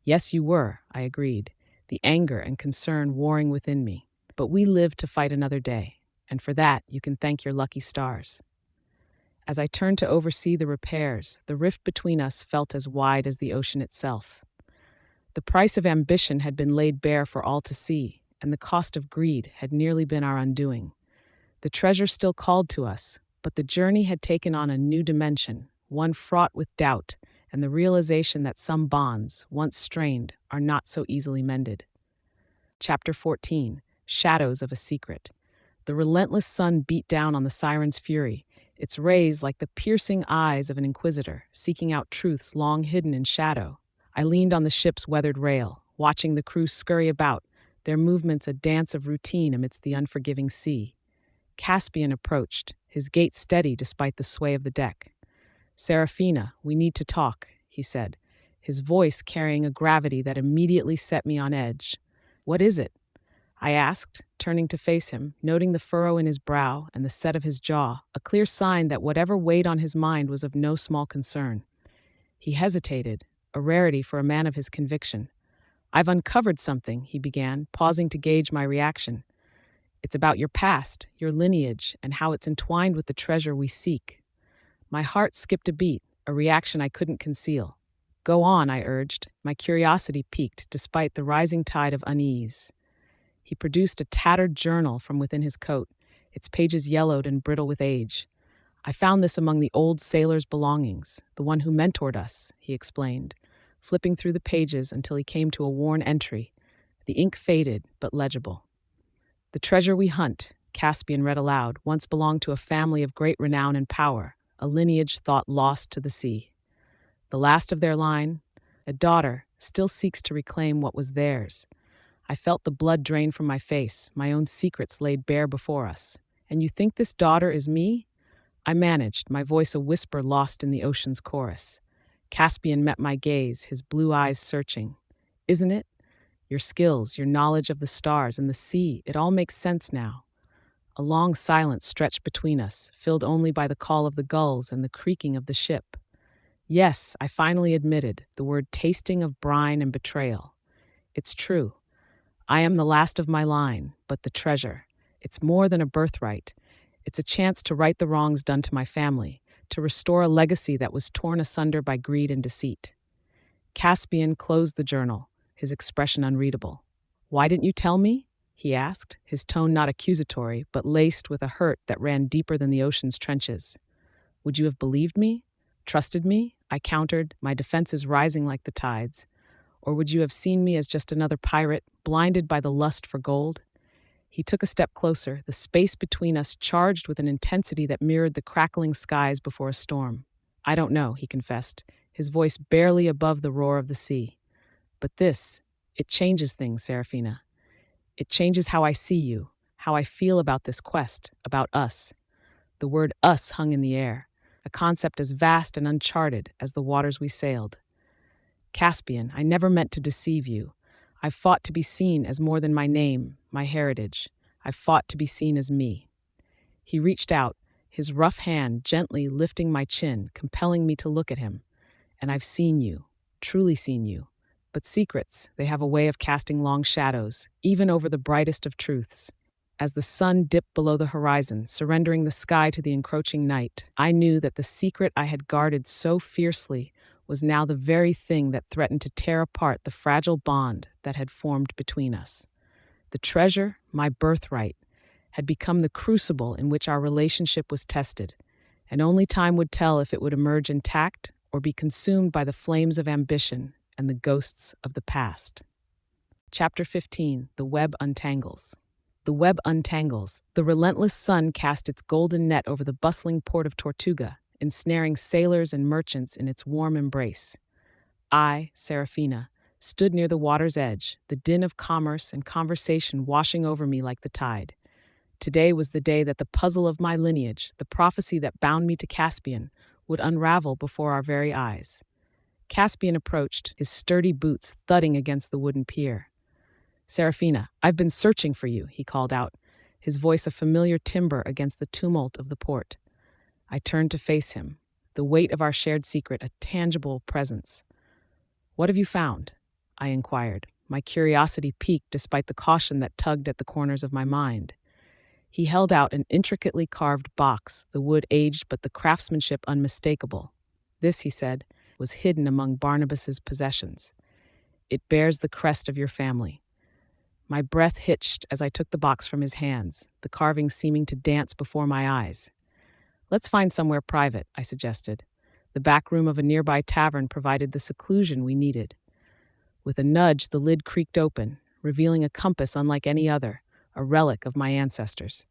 "Yes, you were," I agreed, the anger and concern warring within me. "But we lived to fight another day, and for that you can thank your lucky stars." As I turned to oversee the repairs, the rift between us felt as wide as the ocean itself. The price of ambition had been laid bare for all to see, and the cost of greed had nearly been our undoing. The treasure still called to us, but the journey had taken on a new dimension, one fraught with doubt and the realization that some bonds, once strained, are not so easily mended. Chapter 14: Shadows of a Secret. The relentless sun beat down on the Siren's Fury, its rays like the piercing eyes of an inquisitor, seeking out truths long hidden in shadow. I leaned on the ship's weathered rail, watching the crew scurry about, their movements a dance of routine amidst the unforgiving sea. Caspian approached, his gait steady despite the sway of the deck. "Serafina, we need to talk," he said, his voice carrying a gravity that immediately set me on edge. "What is it?" I asked, turning to face him, noting the furrow in his brow and the set of his jaw, a clear sign that whatever weighed on his mind was of no small concern. He hesitated, a rarity for a man of his conviction. "I've uncovered something," he began, pausing to gauge my reaction. "It's about your past, your lineage, and how it's entwined with the treasure we seek." My heart skipped a beat, a reaction I couldn't conceal. "Go on," I urged, my curiosity piqued despite the rising tide of unease. He produced a tattered journal from within his coat, its pages yellowed and brittle with age. "I found this among the old sailor's belongings, the one who mentored us," he explained, flipping through the pages until he came to a worn entry. The ink faded, but legible. "The treasure we hunt," Caspian read aloud, "once belonged to a family of great renown and power, a lineage thought lost to the sea. The last of their line, a daughter, still seeks to reclaim what was theirs." I felt the blood drain from my face, my own secrets laid bare before us. "And you think this daughter is me?" I managed, my voice a whisper lost in the ocean's chorus. Caspian met my gaze, his blue eyes searching. "Isn't it? Your skills, your knowledge of the stars and the sea, it all makes sense now." A long silence stretched between us, filled only by the call of the gulls and the creaking of the ship. "Yes," I finally admitted, the word tasting of brine and betrayal. "It's true. I am the last of my line, but the treasure, it's more than a birthright. It's a chance to right the wrongs done to my family, to restore a legacy that was torn asunder by greed and deceit." Caspian closed the journal, his expression unreadable. "Why didn't you tell me?" he asked, his tone not accusatory, but laced with a hurt that ran deeper than the ocean's trenches. "Would you have believed me? Trusted me?" I countered, my defenses rising like the tides. "Or would you have seen me as just another pirate, blinded by the lust for gold?" He took a step closer, the space between us charged with an intensity that mirrored the crackling skies before a storm. "I don't know," he confessed, his voice barely above the roar of the sea. "But this, it changes things, Serafina. It changes how I see you, how I feel about this quest, about us." The word us hung in the air, a concept as vast and uncharted as the waters we sailed. "Caspian, I never meant to deceive you. I've fought to be seen as more than my name, my heritage. I've fought to be seen as me." He reached out, his rough hand gently lifting my chin, compelling me to look at him. "And I've seen you, truly seen you. But secrets, they have a way of casting long shadows, even over the brightest of truths." As the sun dipped below the horizon, surrendering the sky to the encroaching night, I knew that the secret I had guarded so fiercely was now the very thing that threatened to tear apart the fragile bond that had formed between us. The treasure, my birthright, had become the crucible in which our relationship was tested, and only time would tell if it would emerge intact or be consumed by the flames of ambition and the ghosts of the past. Chapter 15: The Web Untangles. The web untangles. The relentless sun cast its golden net over the bustling port of Tortuga, ensnaring sailors and merchants in its warm embrace. I, Serafina, stood near the water's edge, the din of commerce and conversation washing over me like the tide. Today was the day that the puzzle of my lineage, the prophecy that bound me to Caspian, would unravel before our very eyes. Caspian approached, his sturdy boots thudding against the wooden pier. "Serafina, I've been searching for you," he called out, his voice a familiar timbre against the tumult of the port. I turned to face him, the weight of our shared secret a tangible presence. "What have you found?" I inquired, my curiosity piqued despite the caution that tugged at the corners of my mind. He held out an intricately carved box, the wood aged but the craftsmanship unmistakable. "This," he said, "was hidden among Barnabas's possessions. It bears the crest of your family." My breath hitched as I took the box from his hands, the carving seeming to dance before my eyes. "Let's find somewhere private," I suggested. The back room of a nearby tavern provided the seclusion we needed. With a nudge, the lid creaked open, revealing a compass unlike any other, a relic of my ancestors.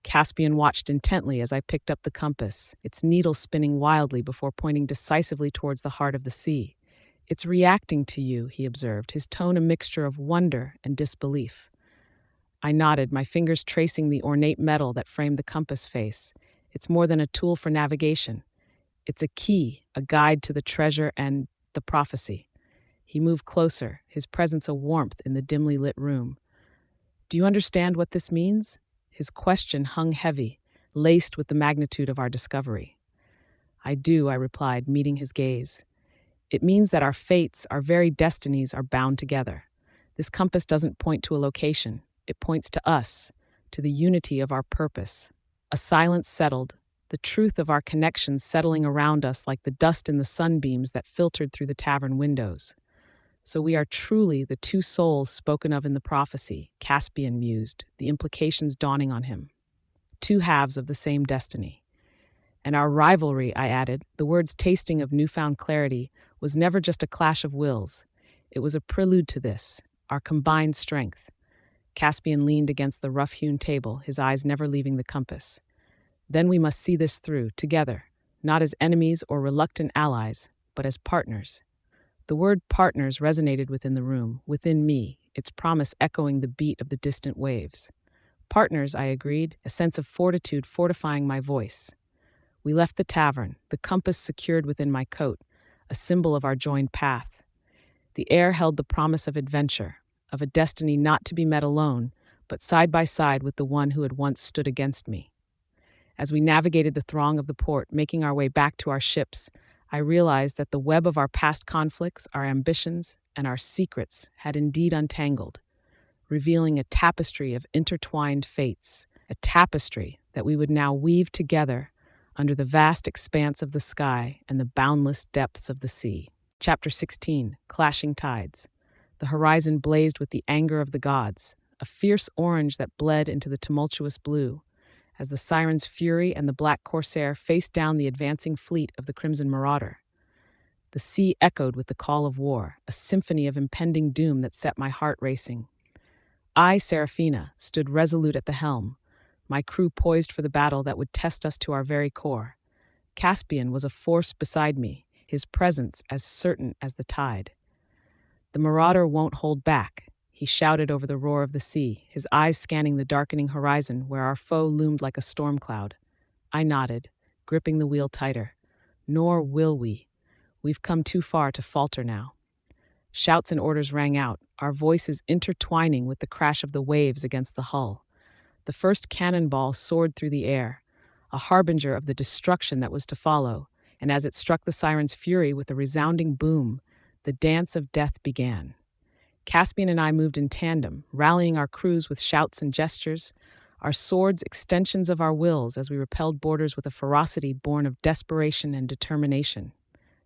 Caspian watched intently as I picked up the compass, its needle spinning wildly before pointing decisively towards the heart of the sea. "It's reacting to you," he observed, his tone a mixture of wonder and disbelief. I nodded, my fingers tracing the ornate metal that framed the compass face. "It's more than a tool for navigation. It's a key, a guide to the treasure and the prophecy. He moved closer, his presence a warmth in the dimly lit room. Do you understand what this means? His question hung heavy, laced with the magnitude of our discovery. I do, I replied, meeting his gaze. It means that our fates, our very destinies, are bound together. This compass doesn't point to a location, it points to us, to the unity of our purpose. A silence settled, the truth of our connections settling around us like the dust in the sunbeams that filtered through the tavern windows. So we are truly the two souls spoken of in the prophecy, Caspian mused, the implications dawning on him. Two halves of the same destiny. And our rivalry, I added, the words tasting of newfound clarity, was never just a clash of wills. It was a prelude to this, our combined strength. Caspian leaned against the rough-hewn table, his eyes never leaving the compass. Then we must see this through, together, not as enemies or reluctant allies, but as partners. The word partners resonated within the room, within me, its promise echoing the beat of the distant waves. Partners, I agreed, a sense of fortitude fortifying my voice. We left the tavern, the compass secured within my coat, a symbol of our joined path. The air held the promise of adventure, of a destiny not to be met alone, but side by side with the one who had once stood against me. As we navigated the throng of the port, making our way back to our ships, I realized that the web of our past conflicts, our ambitions, and our secrets had indeed untangled, revealing a tapestry of intertwined fates, a tapestry that we would now weave together under the vast expanse of the sky and the boundless depths of the sea. Chapter 16, Clashing Tides. The horizon blazed with the anger of the gods, a fierce orange that bled into the tumultuous blue, as the Siren's fury and the Black Corsair faced down the advancing fleet of the Crimson Marauder. The sea echoed with the call of war, a symphony of impending doom that set my heart racing. I, Seraphina, stood resolute at the helm, my crew poised for the battle that would test us to our very core. Caspian was a force beside me, his presence as certain as the tide. The Marauder won't hold back, he shouted over the roar of the sea, his eyes scanning the darkening horizon where our foe loomed like a storm cloud. I nodded, gripping the wheel tighter. Nor will we. We've come too far to falter now. Shouts and orders rang out, our voices intertwining with the crash of the waves against the hull. The first cannonball soared through the air, a harbinger of the destruction that was to follow, and as it struck the Siren's fury with a resounding boom, the dance of death began. Caspian and I moved in tandem, rallying our crews with shouts and gestures, our swords extensions of our wills as we repelled boarders with a ferocity born of desperation and determination.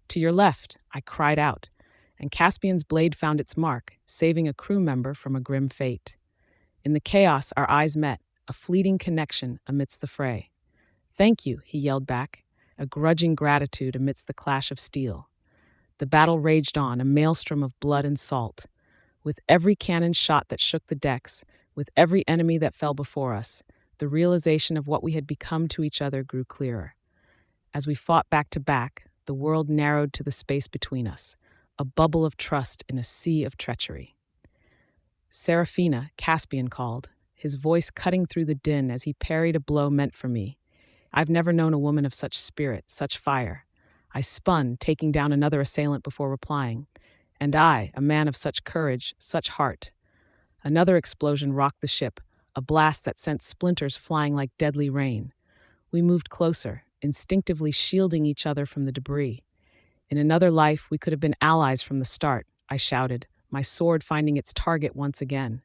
To your left, I cried out, and Caspian's blade found its mark, saving a crew member from a grim fate. In the chaos, our eyes met, a fleeting connection amidst the fray. Thank you, he yelled back, a grudging gratitude amidst the clash of steel. The battle raged on, a maelstrom of blood and salt. With every cannon shot that shook the decks, with every enemy that fell before us, the realization of what we had become to each other grew clearer. As we fought back to back, the world narrowed to the space between us, a bubble of trust in a sea of treachery. Seraphina, Caspian called, his voice cutting through the din as he parried a blow meant for me. I've never known a woman of such spirit, such fire. I spun, taking down another assailant before replying. And I, a man of such courage, such heart. Another explosion rocked the ship, a blast that sent splinters flying like deadly rain. We moved closer, instinctively shielding each other from the debris. In another life, we could have been allies from the start, I shouted, my sword finding its target once again.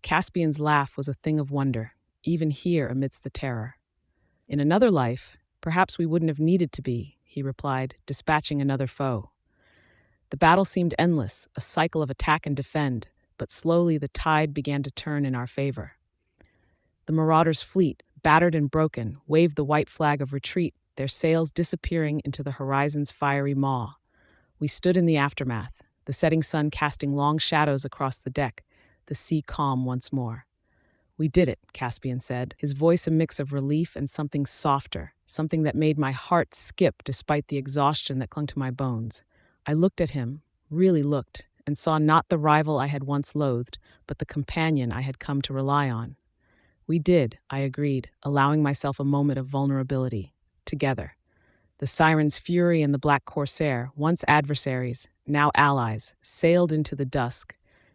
Caspian's laugh was a thing of wonder, even here amidst the terror. In another life, perhaps we wouldn't have needed to be, he replied, dispatching another foe. The battle seemed endless, a cycle of attack and defend, but slowly the tide began to turn in our favor. The Marauder's fleet, battered and broken, waved the white flag of retreat, their sails disappearing into the horizon's fiery maw. We stood in the aftermath, the setting sun casting long shadows across the deck, the sea calm once more. We did it, Caspian said, his voice a mix of relief and something softer, something that made my heart skip despite the exhaustion that clung to my bones. I looked at him, really looked, and saw not the rival I had once loathed, but the companion I had come to rely on. We did, I agreed, allowing myself a moment of vulnerability. Together. The Siren's Fury and the Black Corsair, once adversaries, now allies, sailed into the dusk,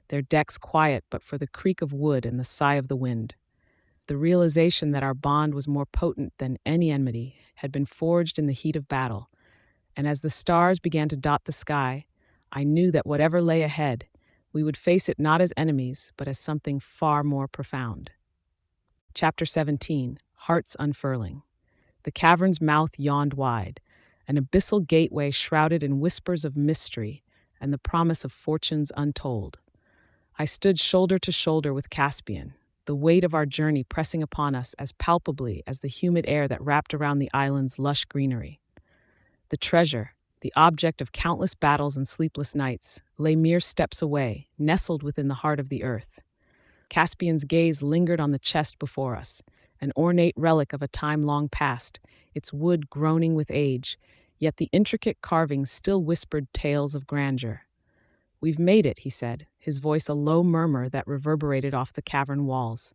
their decks quiet but for the creak of wood and the sigh of the wind. The realization that our bond was more potent than any enmity had been forged in the heat of battle, and as the stars began to dot the sky, I knew that whatever lay ahead, we would face it not as enemies, but as something far more profound. Chapter 17, Hearts Unfurling. The cavern's mouth yawned wide, an abyssal gateway shrouded in whispers of mystery and the promise of fortunes untold. I stood shoulder to shoulder with Caspian, the weight of our journey pressing upon us as palpably as the humid air that wrapped around the island's lush greenery. The treasure, the object of countless battles and sleepless nights, lay mere steps away, nestled within the heart of the earth. Caspian's gaze lingered on the chest before us, an ornate relic of a time long past, its wood groaning with age, yet the intricate carvings still whispered tales of grandeur. "We've made it," he said, his voice a low murmur that reverberated off the cavern walls.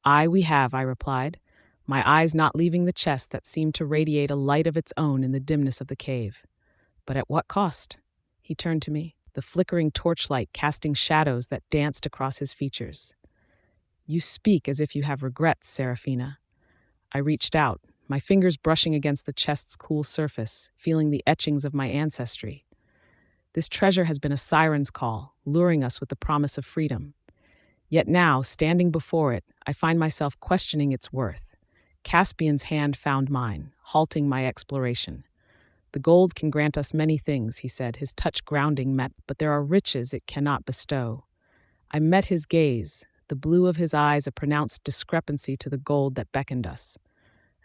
"Aye, we have," I replied, my eyes not leaving the chest that seemed to radiate a light of its own in the dimness of the cave. "But at what cost?" He turned to me, the flickering torchlight casting shadows that danced across his features. "You speak as if you have regrets, Seraphina." I reached out, my fingers brushing against the chest's cool surface, feeling the etchings of my ancestry. This treasure has been a siren's call, luring us with the promise of freedom. Yet now, standing before it, I find myself questioning its worth. Caspian's hand found mine, halting my exploration. "The gold can grant us many things," he said, his touch grounding met, "but there are riches it cannot bestow." I met his gaze, the blue of his eyes a pronounced discrepancy to the gold that beckoned us.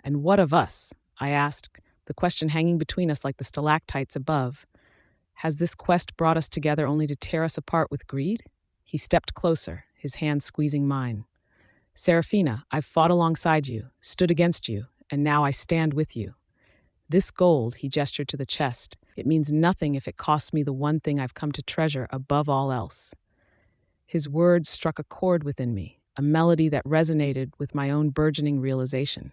"And what of us?" I asked, the question hanging between us like the stalactites above. "Has this quest brought us together only to tear us apart with greed?" He stepped closer, his hand squeezing mine. "Seraphina, I've fought alongside you, stood against you, and now I stand with you. This gold," he gestured to the chest, "it means nothing if it costs me the one thing I've come to treasure above all else." His words struck a chord within me, a melody that resonated with my own burgeoning realization.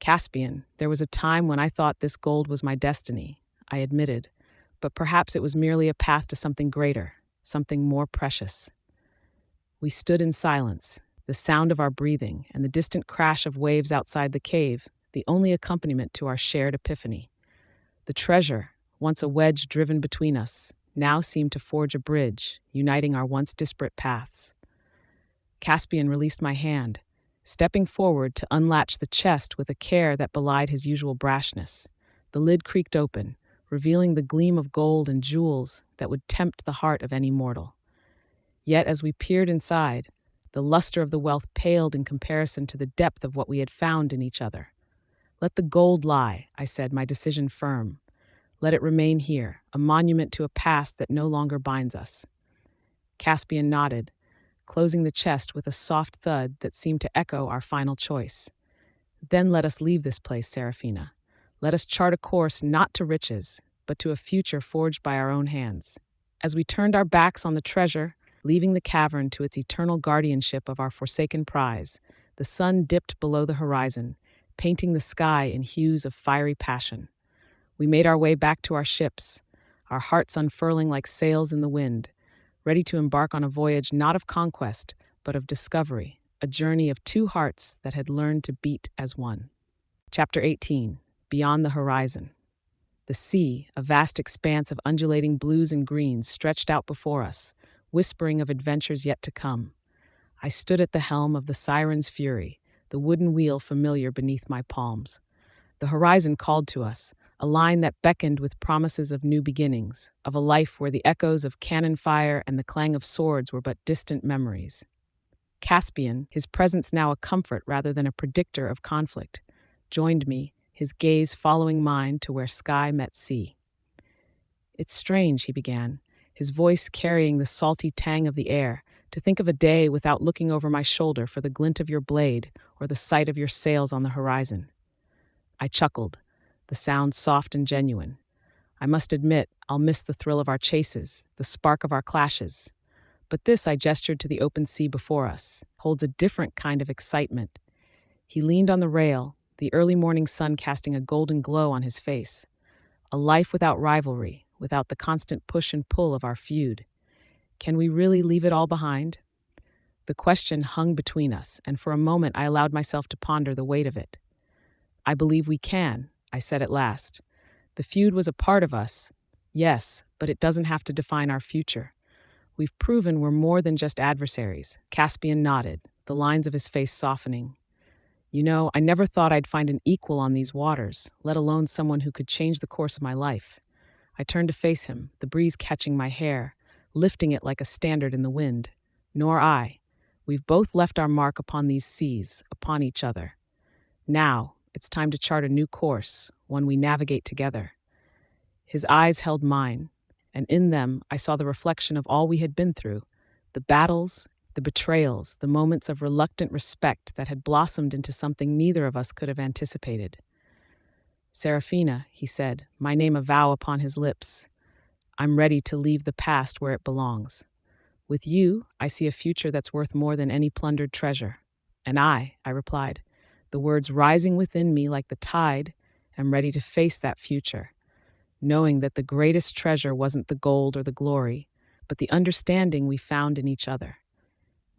"Caspian, there was a time when I thought this gold was my destiny," I admitted, "but perhaps it was merely a path to something greater, something more precious." We stood in silence, the sound of our breathing and the distant crash of waves outside the cave, the only accompaniment to our shared epiphany. The treasure, once a wedge driven between us, now seemed to forge a bridge, uniting our once disparate paths. Caspian released my hand, stepping forward to unlatch the chest with a care that belied his usual brashness. The lid creaked open, revealing the gleam of gold and jewels that would tempt the heart of any mortal. Yet as we peered inside, the luster of the wealth paled in comparison to the depth of what we had found in each other. "Let the gold lie," I said, my decision firm. "Let it remain here, a monument to a past that no longer binds us." Caspian nodded, closing the chest with a soft thud that seemed to echo our final choice. "Then let us leave this place, Seraphina. Let us chart a course not to riches, but to a future forged by our own hands." As we turned our backs on the treasure, leaving the cavern to its eternal guardianship of our forsaken prize, the sun dipped below the horizon, painting the sky in hues of fiery passion. We made our way back to our ships, our hearts unfurling like sails in the wind, ready to embark on a voyage not of conquest, but of discovery, a journey of two hearts that had learned to beat as one. Chapter 18, Beyond the Horizon. The sea, a vast expanse of undulating blues and greens, stretched out before us, whispering of adventures yet to come. I stood at the helm of the Siren's Fury, the wooden wheel familiar beneath my palms. The horizon called to us, a line that beckoned with promises of new beginnings, of a life where the echoes of cannon fire and the clang of swords were but distant memories. Caspian, his presence now a comfort rather than a predictor of conflict, joined me, his gaze following mine to where sky met sea. "It's strange," he began, his voice carrying the salty tang of the air, "to think of a day without looking over my shoulder for the glint of your blade or the sight of your sails on the horizon." I chuckled, the sound soft and genuine. "I must admit, I'll miss the thrill of our chases, the spark of our clashes. But this," I gestured to the open sea before us, "holds a different kind of excitement." He leaned on the rail, the early morning sun casting a golden glow on his face. A life without rivalry, without the constant push and pull of our feud. Can we really leave it all behind? The question hung between us, and for a moment I allowed myself to ponder the weight of it. I believe we can, I said at last. The feud was a part of us, yes, but it doesn't have to define our future. We've proven we're more than just adversaries. Caspian nodded, the lines of his face softening. You know, I never thought I'd find an equal on these waters, let alone someone who could change the course of my life. I turned to face him, the breeze catching my hair, lifting it like a standard in the wind. Nor I. We've both left our mark upon these seas, upon each other. Now, it's time to chart a new course, one we navigate together. His eyes held mine, and in them I saw the reflection of all we had been through, the battles, the betrayals, the moments of reluctant respect that had blossomed into something neither of us could have anticipated. Serafina, he said, my name a vow upon his lips. I'm ready to leave the past where it belongs. With you, I see a future that's worth more than any plundered treasure. And I replied, the words rising within me like the tide, am ready to face that future, knowing that the greatest treasure wasn't the gold or the glory, but the understanding we found in each other.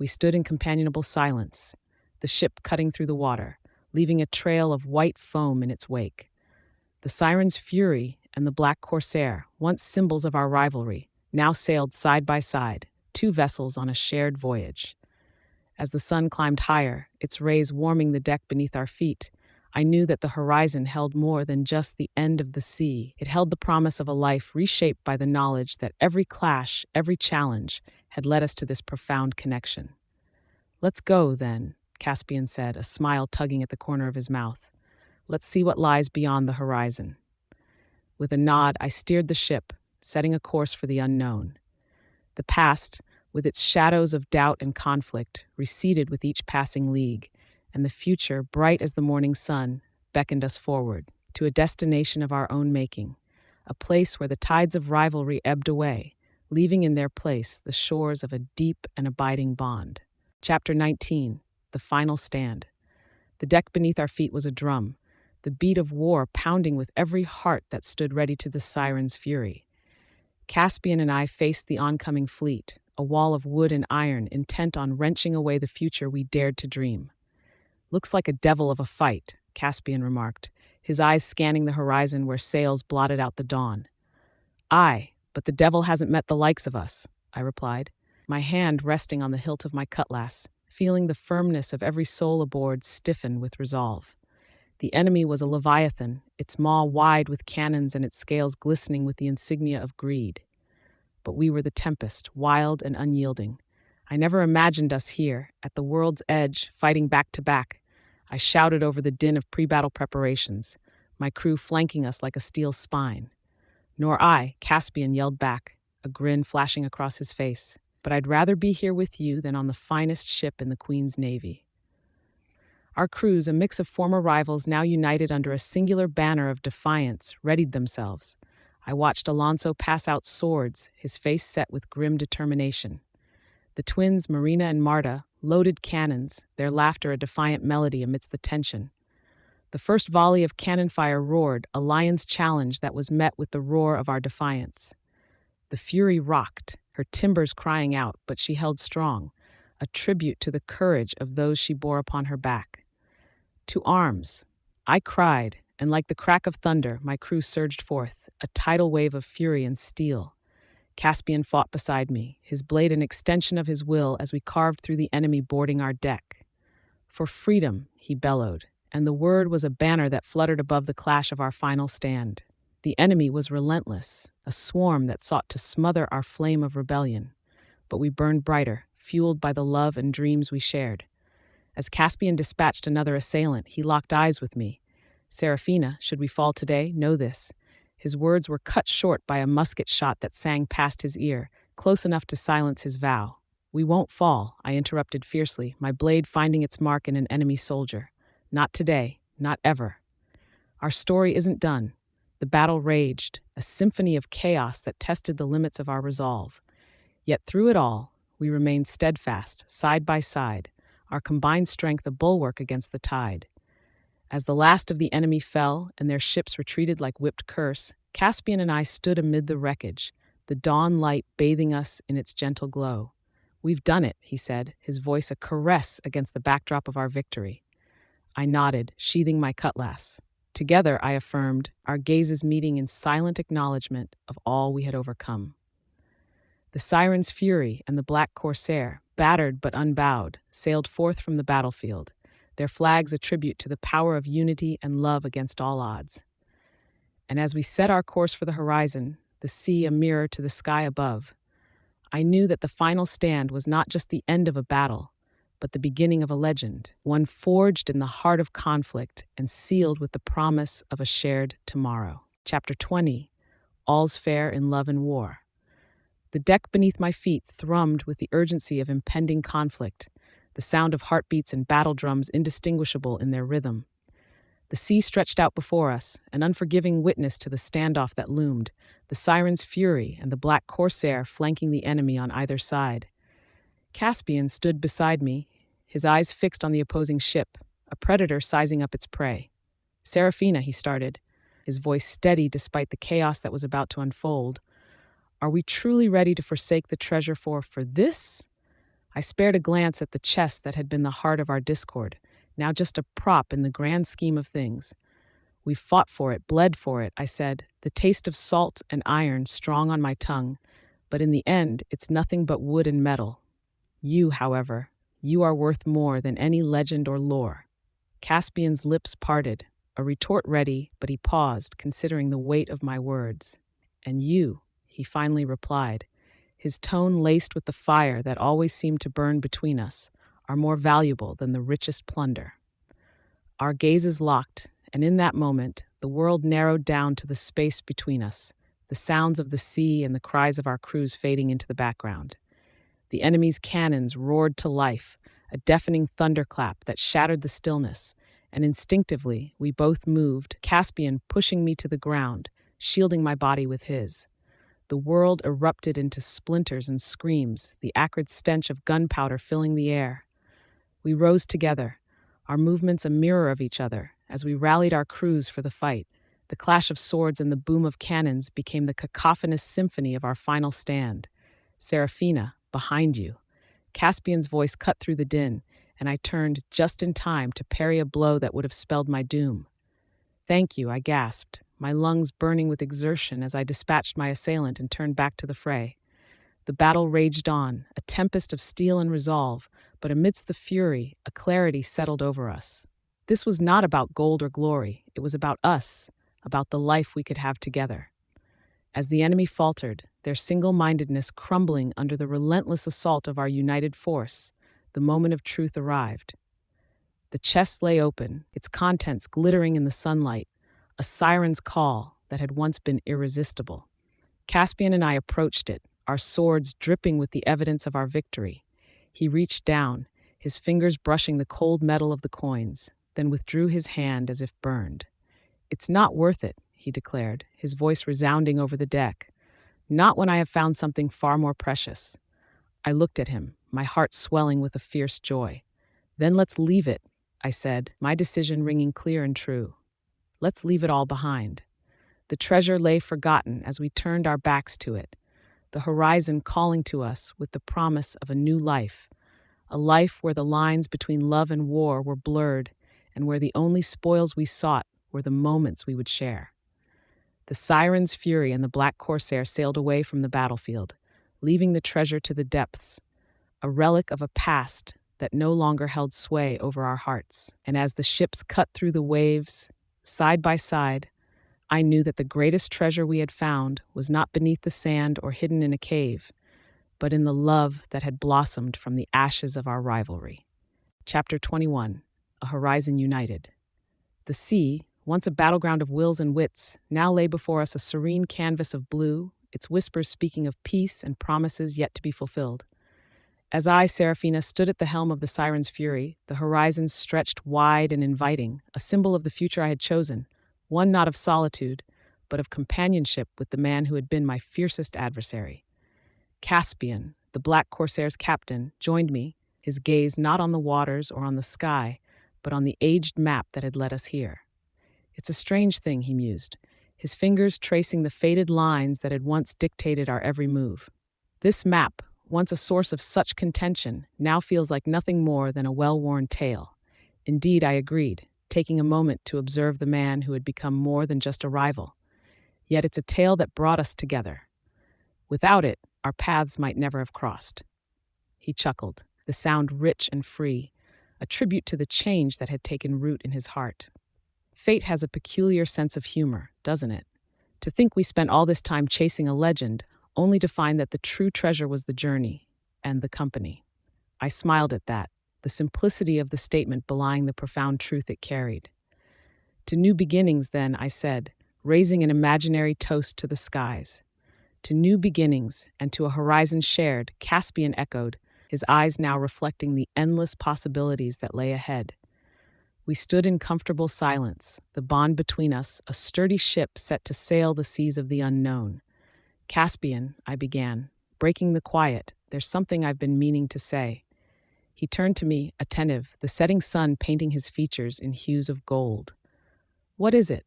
We stood in companionable silence, the ship cutting through the water, leaving a trail of white foam in its wake. The Siren's Fury and the Black Corsair, once symbols of our rivalry, now sailed side by side, two vessels on a shared voyage. As the sun climbed higher, its rays warming the deck beneath our feet, I knew that the horizon held more than just the end of the sea. It held the promise of a life reshaped by the knowledge that every clash, every challenge, had led us to this profound connection. Let's go, then, Caspian said, a smile tugging at the corner of his mouth. Let's see what lies beyond the horizon. With a nod, I steered the ship, setting a course for the unknown. The past, with its shadows of doubt and conflict, receded with each passing league, and the future, bright as the morning sun, beckoned us forward to a destination of our own making, a place where the tides of rivalry ebbed away, leaving in their place the shores of a deep and abiding bond. Chapter 19, The Final Stand. The deck beneath our feet was a drum, the beat of war pounding with every heart that stood ready to the Siren's fury. Caspian and I faced the oncoming fleet, a wall of wood and iron intent on wrenching away the future we dared to dream. Looks like a devil of a fight, Caspian remarked, his eyes scanning the horizon where sails blotted out the dawn. Aye, but the devil hasn't met the likes of us, I replied, my hand resting on the hilt of my cutlass, feeling the firmness of every soul aboard stiffen with resolve. The enemy was a leviathan, its maw wide with cannons and its scales glistening with the insignia of greed. But we were the tempest, wild and unyielding. I never imagined us here, at the world's edge, fighting back to back. I shouted over the din of pre-battle preparations, my crew flanking us like a steel spine. Nor I, Caspian yelled back, a grin flashing across his face. But I'd rather be here with you than on the finest ship in the Queen's Navy. Our crews, a mix of former rivals now united under a singular banner of defiance, readied themselves. I watched Alonso pass out swords, his face set with grim determination. The twins, Marina and Marta, loaded cannons, their laughter a defiant melody amidst the tension. The first volley of cannon fire roared, a lion's challenge that was met with the roar of our defiance. The Fury rocked, her timbers crying out, but she held strong, a tribute to the courage of those she bore upon her back. To arms! I cried, and like the crack of thunder, my crew surged forth, a tidal wave of fury and steel. Caspian fought beside me, his blade an extension of his will as we carved through the enemy boarding our deck. For freedom, he bellowed, and the word was a banner that fluttered above the clash of our final stand. The enemy was relentless, a swarm that sought to smother our flame of rebellion. But we burned brighter, fueled by the love and dreams we shared. As Caspian dispatched another assailant, he locked eyes with me. Serafina, should we fall today, know this. His words were cut short by a musket shot that sang past his ear, close enough to silence his vow. We won't fall, I interrupted fiercely, my blade finding its mark in an enemy soldier. Not today, not ever. Our story isn't done. The battle raged, a symphony of chaos that tested the limits of our resolve. Yet through it all, we remained steadfast, side by side, our combined strength a bulwark against the tide. As the last of the enemy fell and their ships retreated like whipped curse, Caspian and I stood amid the wreckage, the dawn light bathing us in its gentle glow. "We've done it," he said, his voice a caress against the backdrop of our victory. I nodded, sheathing my cutlass. Together, I affirmed, our gazes meeting in silent acknowledgement of all we had overcome. The Siren's Fury and the Black Corsair, battered but unbowed, sailed forth from the battlefield, their flags a tribute to the power of unity and love against all odds. And as we set our course for the horizon, the sea a mirror to the sky above, I knew that the final stand was not just the end of a battle, but the beginning of a legend, one forged in the heart of conflict and sealed with the promise of a shared tomorrow. Chapter 20, All's Fair in Love and War. The deck beneath my feet thrummed with the urgency of impending conflict, the sound of heartbeats and battle drums indistinguishable in their rhythm. The sea stretched out before us, an unforgiving witness to the standoff that loomed, the Siren's Fury and the Black Corsair flanking the enemy on either side. Caspian stood beside me, his eyes fixed on the opposing ship, a predator sizing up its prey. "Serafina," he started, his voice steady despite the chaos that was about to unfold. "Are we truly ready to forsake the treasure for this?" I spared a glance at the chest that had been the heart of our discord, now just a prop in the grand scheme of things. "We've fought for it, bled for it," I said, the taste of salt and iron strong on my tongue, "but in the end, it's nothing but wood and metal. You, however, you are worth more than any legend or lore." Caspian's lips parted, a retort ready, but he paused, considering the weight of my words. "And you," he finally replied, his tone laced with the fire that always seemed to burn between us, "are more valuable than the richest plunder." Our gazes locked, and in that moment, the world narrowed down to the space between us, the sounds of the sea and the cries of our crews fading into the background. The enemy's cannons roared to life, a deafening thunderclap that shattered the stillness, and instinctively we both moved, Caspian pushing me to the ground, shielding my body with his. The world erupted into splinters and screams, the acrid stench of gunpowder filling the air. We rose together, our movements a mirror of each other, as we rallied our crews for the fight. The clash of swords and the boom of cannons became the cacophonous symphony of our final stand. "Serafina, behind you." Caspian's voice cut through the din, and I turned just in time to parry a blow that would have spelled my doom. "Thank you," I gasped, my lungs burning with exertion as I dispatched my assailant and turned back to the fray. The battle raged on, a tempest of steel and resolve, but amidst the fury, a clarity settled over us. This was not about gold or glory, it was about us, about the life we could have together. As the enemy faltered, their single-mindedness crumbling under the relentless assault of our united force, the moment of truth arrived. The chest lay open, its contents glittering in the sunlight, a siren's call that had once been irresistible. Caspian and I approached it, our swords dripping with the evidence of our victory. He reached down, his fingers brushing the cold metal of the coins, then withdrew his hand as if burned. "It's not worth it," he declared, his voice resounding over the deck. "Not when I have found something far more precious." I looked at him, my heart swelling with a fierce joy. "Then let's leave it," I said, my decision ringing clear and true. "Let's leave it all behind." The treasure lay forgotten as we turned our backs to it, the horizon calling to us with the promise of a new life, a life where the lines between love and war were blurred and where the only spoils we sought were the moments we would share. The Siren's Fury and the Black Corsair sailed away from the battlefield, leaving the treasure to the depths, a relic of a past that no longer held sway over our hearts. And as the ships cut through the waves, side by side, I knew that the greatest treasure we had found was not beneath the sand or hidden in a cave, but in the love that had blossomed from the ashes of our rivalry. Chapter 21, A Horizon United. The sea, once a battleground of wills and wits, now lay before us a serene canvas of blue, its whispers speaking of peace and promises yet to be fulfilled. As I, Serafina, stood at the helm of the Siren's Fury, the horizon stretched wide and inviting, a symbol of the future I had chosen, one not of solitude, but of companionship with the man who had been my fiercest adversary. Caspian, the Black Corsair's captain, joined me, his gaze not on the waters or on the sky, but on the aged map that had led us here. It's a strange thing, he mused, his fingers tracing the faded lines that had once dictated our every move. This map, once a source of such contention, now feels like nothing more than a well-worn tale. Indeed, I agreed, taking a moment to observe the man who had become more than just a rival. Yet it's a tale that brought us together. Without it, our paths might never have crossed. He chuckled, the sound rich and free, a tribute to the change that had taken root in his heart. Fate has a peculiar sense of humor, doesn't it? To think we spent all this time chasing a legend, only to find that the true treasure was the journey and the company. I smiled at that, the simplicity of the statement belying the profound truth it carried. To new beginnings, then, I said, raising an imaginary toast to the skies. To new beginnings and to a horizon shared, Caspian echoed, his eyes now reflecting the endless possibilities that lay ahead. We stood in comfortable silence, the bond between us, a sturdy ship set to sail the seas of the unknown. Caspian, I began, breaking the quiet, there's something I've been meaning to say. He turned to me, attentive, the setting sun painting his features in hues of gold. What is it?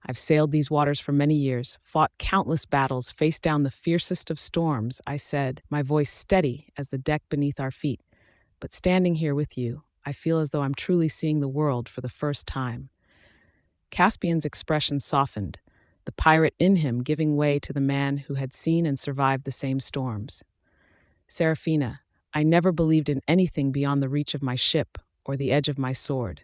I've sailed these waters for many years, fought countless battles, faced down the fiercest of storms, I said, my voice steady as the deck beneath our feet. But standing here with you, I feel as though I'm truly seeing the world for the first time. Caspian's expression softened, the pirate in him giving way to the man who had seen and survived the same storms. Serafina, I never believed in anything beyond the reach of my ship or the edge of my sword.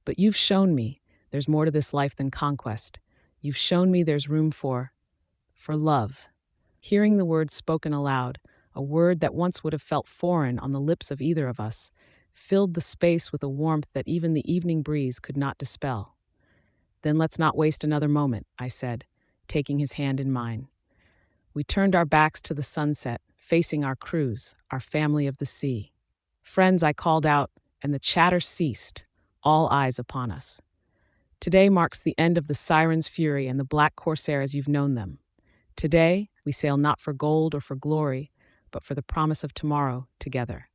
But you've shown me there's more to this life than conquest. You've shown me there's room for love. Hearing the word spoken aloud, a word that once would have felt foreign on the lips of either of us, filled the space with a warmth that even the evening breeze could not dispel. Then let's not waste another moment, I said, taking his hand in mine. We turned our backs to the sunset, facing our crews, our family of the sea. Friends, I called out, and the chatter ceased, all eyes upon us. Today marks the end of the Siren's Fury and the Black Corsair as you've known them. Today, we sail not for gold or for glory, but for the promise of tomorrow together.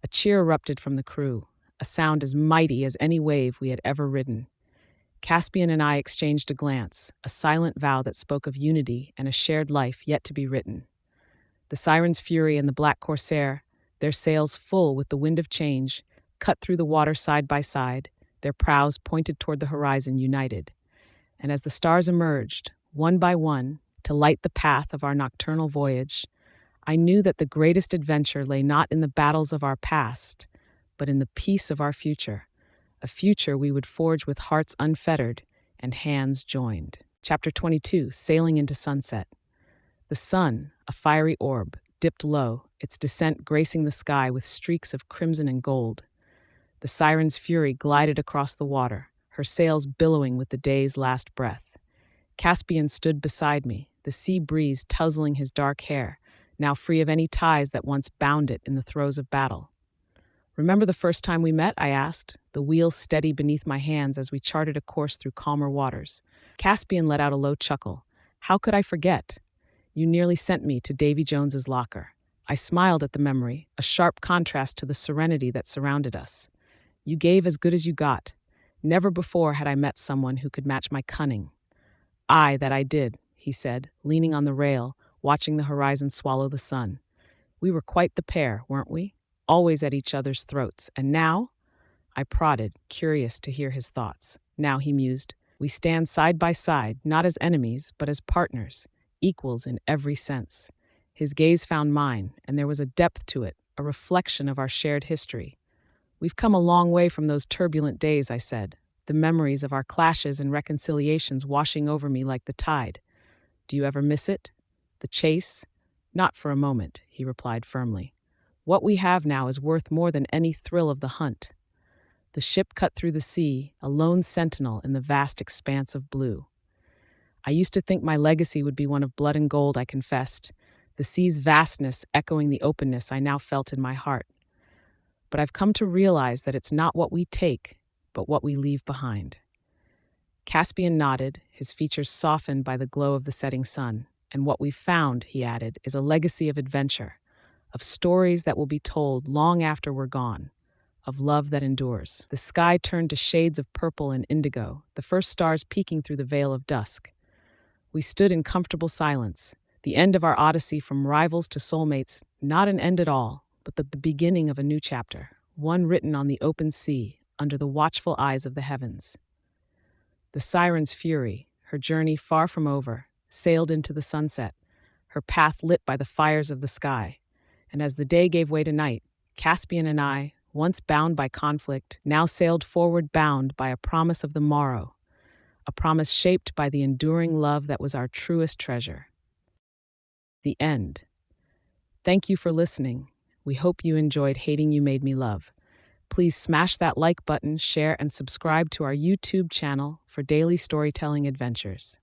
A cheer erupted from the crew, a sound as mighty as any wave we had ever ridden. Caspian and I exchanged a glance, a silent vow that spoke of unity and a shared life yet to be written. The Siren's Fury and the Black Corsair, their sails full with the wind of change, cut through the water side by side, their prows pointed toward the horizon united. And as the stars emerged, one by one, to light the path of our nocturnal voyage, I knew that the greatest adventure lay not in the battles of our past, but in the peace of our future, a future we would forge with hearts unfettered and hands joined. Chapter 22, Sailing into Sunset. The sun, a fiery orb, dipped low, its descent gracing the sky with streaks of crimson and gold. The Siren's Fury glided across the water, her sails billowing with the day's last breath. Caspian stood beside me, the sea breeze tousling his dark hair, now free of any ties that once bound it in the throes of battle. Remember the first time we met? I asked, the wheels steady beneath my hands as we charted a course through calmer waters. Caspian let out a low chuckle. How could I forget? You nearly sent me to Davy Jones's locker. I smiled at the memory, a sharp contrast to the serenity that surrounded us. You gave as good as you got. Never before had I met someone who could match my cunning. Aye, that I did, he said, leaning on the rail, watching the horizon swallow the sun. We were quite the pair, weren't we? Always at each other's throats. And now? I prodded, curious to hear his thoughts. Now, he mused, we stand side by side, not as enemies, but as partners, equals in every sense. His gaze found mine, and there was a depth to it, a reflection of our shared history. We've come a long way from those turbulent days, I said, the memories of our clashes and reconciliations washing over me like the tide. Do you ever miss it? The chase? Not for a moment, he replied firmly. What we have now is worth more than any thrill of the hunt. The ship cut through the sea, a lone sentinel in the vast expanse of blue. I used to think my legacy would be one of blood and gold, I confessed, the sea's vastness echoing the openness I now felt in my heart. But I've come to realize that it's not what we take, but what we leave behind. Caspian nodded, his features softened by the glow of the setting sun. And what we've found, he added, is a legacy of adventure, of stories that will be told long after we're gone, of love that endures. The sky turned to shades of purple and indigo, the first stars peeking through the veil of dusk. We stood in comfortable silence, the end of our odyssey from rivals to soulmates, not an end at all, but the beginning of a new chapter, one written on the open sea, under the watchful eyes of the heavens. The siren's fury, her journey far from over, sailed into the sunset, her path lit by the fires of the sky. And as the day gave way to night, Caspian and I, once bound by conflict, now sailed forward bound by a promise of the morrow, a promise shaped by the enduring love that was our truest treasure. The end. Thank you for listening. We hope you enjoyed Hating You Made Me Love. Please smash that like button, share, and subscribe to our YouTube channel for daily storytelling adventures.